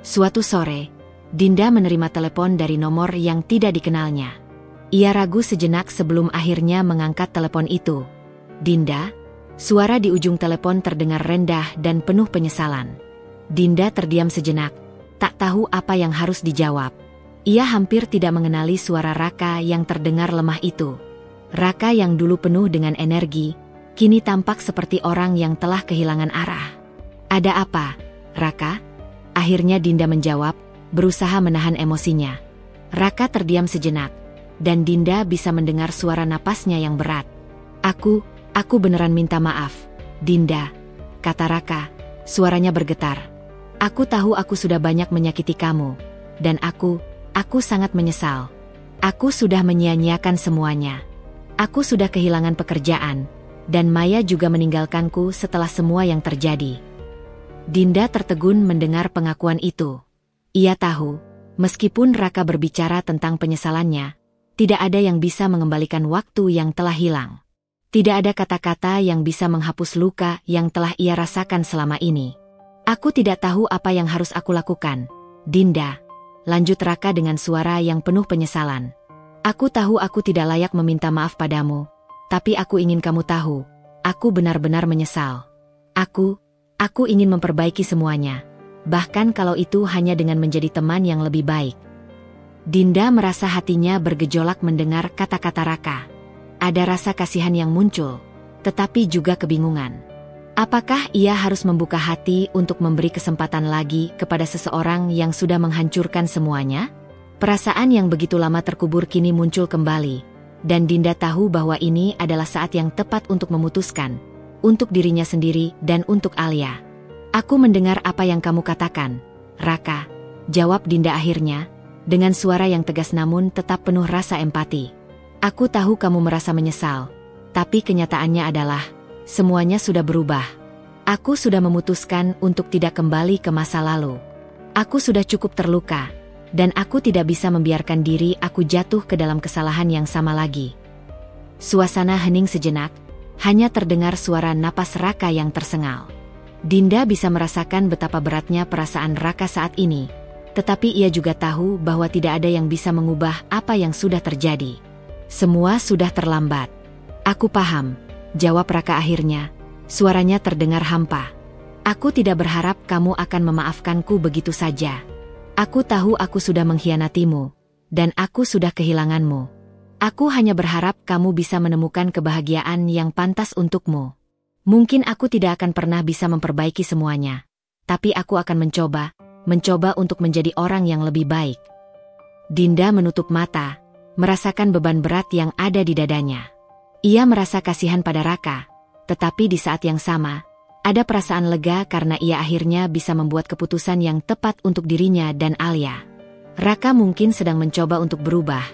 Suatu sore, Dinda menerima telepon dari nomor yang tidak dikenalnya. Ia ragu sejenak sebelum akhirnya mengangkat telepon itu. "Dinda?" Suara di ujung telepon terdengar rendah dan penuh penyesalan. Dinda terdiam sejenak, tak tahu apa yang harus dijawab. Ia hampir tidak mengenali suara Raka yang terdengar lemah itu. Raka yang dulu penuh dengan energi, kini tampak seperti orang yang telah kehilangan arah. "Ada apa, Raka?" Akhirnya Dinda menjawab, berusaha menahan emosinya. Raka terdiam sejenak, dan Dinda bisa mendengar suara napasnya yang berat. Aku beneran minta maaf, Dinda," kata Raka, suaranya bergetar. "Aku tahu aku sudah banyak menyakiti kamu, dan aku sangat menyesal. Aku sudah menyia-nyiakan semuanya. Aku sudah kehilangan pekerjaan, dan Maya juga meninggalkanku setelah semua yang terjadi." Dinda tertegun mendengar pengakuan itu. Ia tahu, meskipun Raka berbicara tentang penyesalannya, tidak ada yang bisa mengembalikan waktu yang telah hilang. Tidak ada kata-kata yang bisa menghapus luka yang telah ia rasakan selama ini. "Aku tidak tahu apa yang harus aku lakukan, Dinda," lanjut Raka dengan suara yang penuh penyesalan. "Aku tahu aku tidak layak meminta maaf padamu, tapi aku ingin kamu tahu, aku benar-benar menyesal. Aku ingin memperbaiki semuanya, bahkan kalau itu hanya dengan menjadi teman yang lebih baik." Dinda merasa hatinya bergejolak mendengar kata-kata Raka. Ada rasa kasihan yang muncul, tetapi juga kebingungan. Apakah ia harus membuka hati untuk memberi kesempatan lagi kepada seseorang yang sudah menghancurkan semuanya? Perasaan yang begitu lama terkubur kini muncul kembali, dan Dinda tahu bahwa ini adalah saat yang tepat untuk memutuskan, untuk dirinya sendiri dan untuk Alia. "Aku mendengar apa yang kamu katakan, Raka," jawab Dinda akhirnya, dengan suara yang tegas namun tetap penuh rasa empati. "Aku tahu kamu merasa menyesal, tapi kenyataannya adalah, semuanya sudah berubah. Aku sudah memutuskan untuk tidak kembali ke masa lalu. Aku sudah cukup terluka, dan aku tidak bisa membiarkan diri aku jatuh ke dalam kesalahan yang sama lagi." Suasana hening sejenak, hanya terdengar suara napas Raka yang tersengal. Dinda bisa merasakan betapa beratnya perasaan Raka saat ini, tetapi ia juga tahu bahwa tidak ada yang bisa mengubah apa yang sudah terjadi. Semua sudah terlambat. "Aku paham," jawab Raka akhirnya, suaranya terdengar hampa. "Aku tidak berharap kamu akan memaafkanku begitu saja. Aku tahu aku sudah mengkhianatimu, dan aku sudah kehilanganmu. Aku hanya berharap kamu bisa menemukan kebahagiaan yang pantas untukmu. Mungkin aku tidak akan pernah bisa memperbaiki semuanya, tapi aku akan mencoba untuk menjadi orang yang lebih baik." Dinda menutup mata, merasakan beban berat yang ada di dadanya. Ia merasa kasihan pada Raka, tetapi di saat yang sama, ada perasaan lega karena ia akhirnya bisa membuat keputusan yang tepat untuk dirinya dan Alia. Raka mungkin sedang mencoba untuk berubah,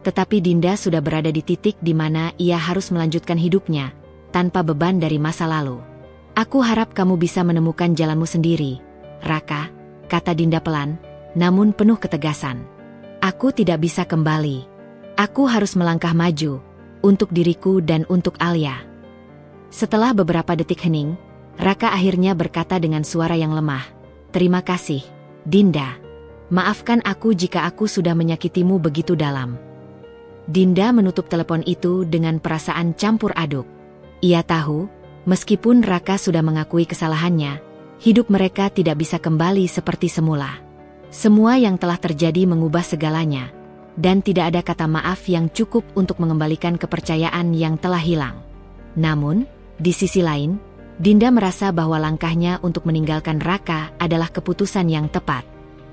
tetapi Dinda sudah berada di titik di mana ia harus melanjutkan hidupnya, tanpa beban dari masa lalu. "Aku harap kamu bisa menemukan jalanmu sendiri, Raka," kata Dinda pelan, namun penuh ketegasan. "Aku tidak bisa kembali. Aku harus melangkah maju, untuk diriku dan untuk Alia." Setelah beberapa detik hening, Raka akhirnya berkata dengan suara yang lemah, "Terima kasih, Dinda. Maafkan aku jika aku sudah menyakitimu begitu dalam." Dinda menutup telepon itu dengan perasaan campur aduk. Ia tahu, meskipun Raka sudah mengakui kesalahannya, hidup mereka tidak bisa kembali seperti semula. Semua yang telah terjadi mengubah segalanya, dan tidak ada kata maaf yang cukup untuk mengembalikan kepercayaan yang telah hilang. Namun, di sisi lain, Dinda merasa bahwa langkahnya untuk meninggalkan Raka adalah keputusan yang tepat.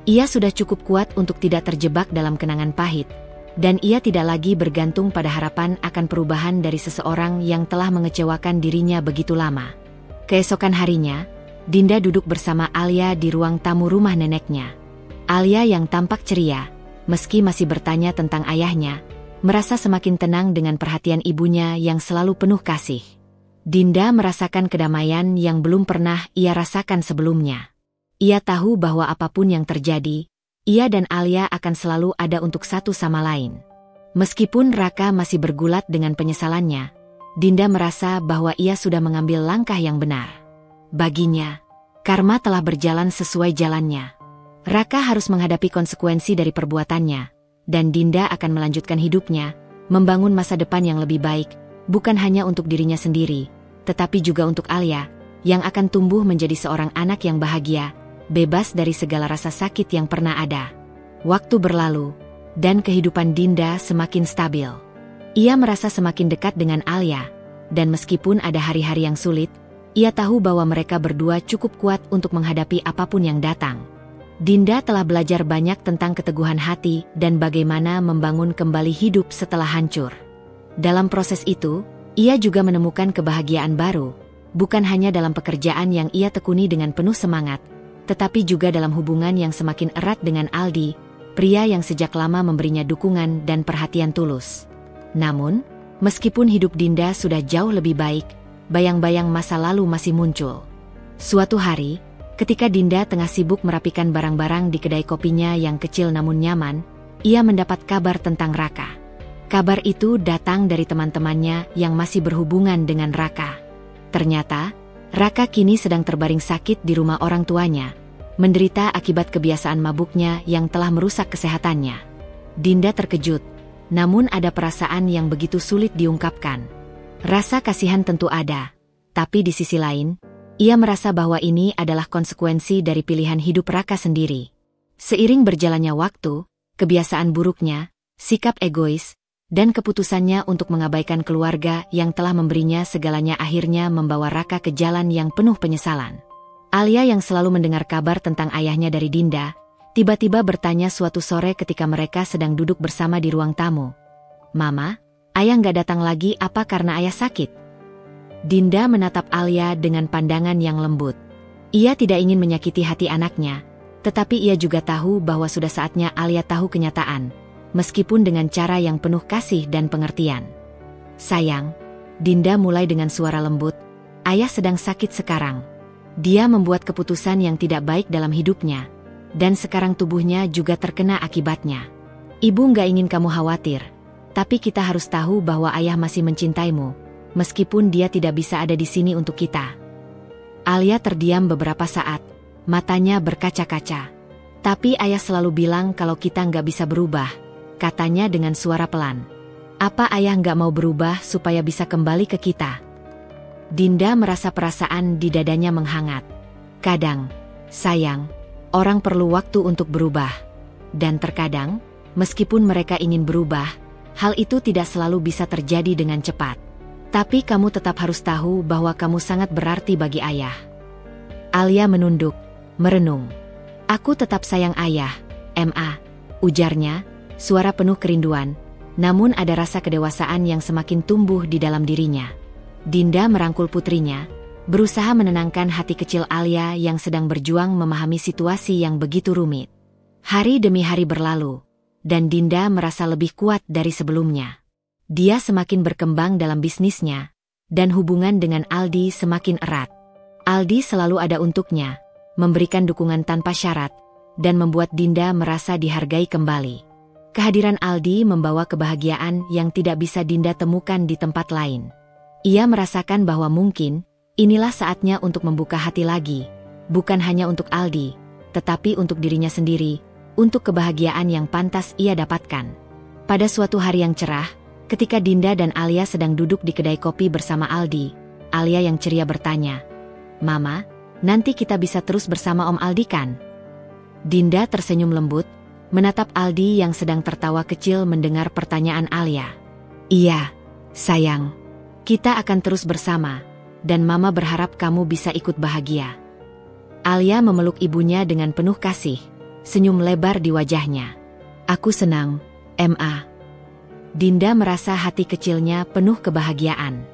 Ia sudah cukup kuat untuk tidak terjebak dalam kenangan pahit, dan ia tidak lagi bergantung pada harapan akan perubahan dari seseorang yang telah mengecewakan dirinya begitu lama. Keesokan harinya, Dinda duduk bersama Alia di ruang tamu rumah neneknya. Alia yang tampak ceria, meski masih bertanya tentang ayahnya, merasa semakin tenang dengan perhatian ibunya yang selalu penuh kasih. Dinda merasakan kedamaian yang belum pernah ia rasakan sebelumnya. Ia tahu bahwa apapun yang terjadi, ia dan Alia akan selalu ada untuk satu sama lain. Meskipun Raka masih bergulat dengan penyesalannya, Dinda merasa bahwa ia sudah mengambil langkah yang benar. Baginya, karma telah berjalan sesuai jalannya. Raka harus menghadapi konsekuensi dari perbuatannya, dan Dinda akan melanjutkan hidupnya, membangun masa depan yang lebih baik, bukan hanya untuk dirinya sendiri, tetapi juga untuk Alia, yang akan tumbuh menjadi seorang anak yang bahagia, bebas dari segala rasa sakit yang pernah ada. Waktu berlalu, dan kehidupan Dinda semakin stabil. Ia merasa semakin dekat dengan Alia, dan meskipun ada hari-hari yang sulit, ia tahu bahwa mereka berdua cukup kuat untuk menghadapi apapun yang datang. Dinda telah belajar banyak tentang keteguhan hati dan bagaimana membangun kembali hidup setelah hancur. Dalam proses itu, ia juga menemukan kebahagiaan baru, bukan hanya dalam pekerjaan yang ia tekuni dengan penuh semangat, tetapi juga dalam hubungan yang semakin erat dengan Aldi, pria yang sejak lama memberinya dukungan dan perhatian tulus. Namun, meskipun hidup Dinda sudah jauh lebih baik, bayang-bayang masa lalu masih muncul. Suatu hari, ketika Dinda tengah sibuk merapikan barang-barang di kedai kopinya yang kecil namun nyaman, ia mendapat kabar tentang Raka. Kabar itu datang dari teman-temannya yang masih berhubungan dengan Raka. Ternyata, Raka kini sedang terbaring sakit di rumah orang tuanya, menderita akibat kebiasaan mabuknya yang telah merusak kesehatannya. Dinda terkejut, namun ada perasaan yang begitu sulit diungkapkan. Rasa kasihan tentu ada, tapi di sisi lain, ia merasa bahwa ini adalah konsekuensi dari pilihan hidup Raka sendiri. Seiring berjalannya waktu, kebiasaan buruknya, sikap egois, dan keputusannya untuk mengabaikan keluarga yang telah memberinya segalanya akhirnya membawa Raka ke jalan yang penuh penyesalan. Alia yang selalu mendengar kabar tentang ayahnya dari Dinda, tiba-tiba bertanya suatu sore ketika mereka sedang duduk bersama di ruang tamu. "Mama, ayah nggak datang lagi apa karena ayah sakit?" Dinda menatap Alia dengan pandangan yang lembut. Ia tidak ingin menyakiti hati anaknya, tetapi ia juga tahu bahwa sudah saatnya Alia tahu kenyataan, meskipun dengan cara yang penuh kasih dan pengertian. "Sayang," Dinda mulai dengan suara lembut, "ayah sedang sakit sekarang. Dia membuat keputusan yang tidak baik dalam hidupnya, dan sekarang tubuhnya juga terkena akibatnya. Ibu nggak ingin kamu khawatir, tapi kita harus tahu bahwa ayah masih mencintaimu, meskipun dia tidak bisa ada di sini untuk kita." Alia terdiam beberapa saat, matanya berkaca-kaca. "Tapi ayah selalu bilang kalau kita nggak bisa berubah," katanya dengan suara pelan. "Apa ayah nggak mau berubah supaya bisa kembali ke kita?" Dinda merasa perasaan di dadanya menghangat. "Kadang, sayang, orang perlu waktu untuk berubah. Dan terkadang, meskipun mereka ingin berubah, hal itu tidak selalu bisa terjadi dengan cepat. Tapi kamu tetap harus tahu bahwa kamu sangat berarti bagi ayah." Alia menunduk, merenung. "Aku tetap sayang ayah, Ma," ujarnya, suara penuh kerinduan, namun ada rasa kedewasaan yang semakin tumbuh di dalam dirinya. Dinda merangkul putrinya, berusaha menenangkan hati kecil Alia yang sedang berjuang memahami situasi yang begitu rumit. Hari demi hari berlalu, dan Dinda merasa lebih kuat dari sebelumnya. Dia semakin berkembang dalam bisnisnya, dan hubungan dengan Aldi semakin erat. Aldi selalu ada untuknya, memberikan dukungan tanpa syarat, dan membuat Dinda merasa dihargai kembali. Kehadiran Aldi membawa kebahagiaan yang tidak bisa Dinda temukan di tempat lain. Ia merasakan bahwa mungkin, Inilah saatnya untuk membuka hati lagi, bukan hanya untuk Aldi, tetapi untuk dirinya sendiri, untuk kebahagiaan yang pantas ia dapatkan. Pada suatu hari yang cerah, ketika Dinda dan Alia sedang duduk di kedai kopi bersama Aldi, Alia yang ceria bertanya, "Mama, nanti kita bisa terus bersama Om Aldi kan?" Dinda tersenyum lembut, menatap Aldi yang sedang tertawa kecil mendengar pertanyaan Alia. "Iya, sayang. Kita akan terus bersama, dan Mama berharap kamu bisa ikut bahagia." Alia memeluk ibunya dengan penuh kasih, senyum lebar di wajahnya. "Aku senang, Ma." Dinda merasa hati kecilnya penuh kebahagiaan.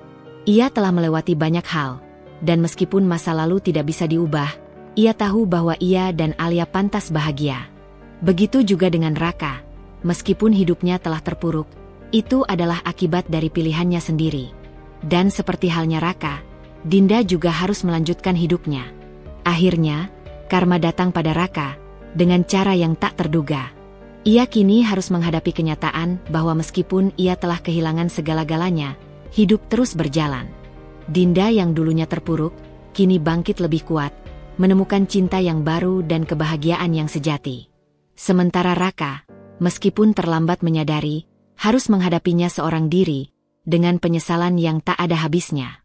Ia telah melewati banyak hal, dan meskipun masa lalu tidak bisa diubah, ia tahu bahwa ia dan Alia pantas bahagia. Begitu juga dengan Raka, meskipun hidupnya telah terpuruk, itu adalah akibat dari pilihannya sendiri. Dan seperti halnya Raka, Dinda juga harus melanjutkan hidupnya. Akhirnya, karma datang pada Raka, dengan cara yang tak terduga. Ia kini harus menghadapi kenyataan bahwa meskipun ia telah kehilangan segala-galanya, hidup terus berjalan. Dinda yang dulunya terpuruk, kini bangkit lebih kuat, menemukan cinta yang baru dan kebahagiaan yang sejati. Sementara Raka, meskipun terlambat menyadari, harus menghadapinya seorang diri, dengan penyesalan yang tak ada habisnya.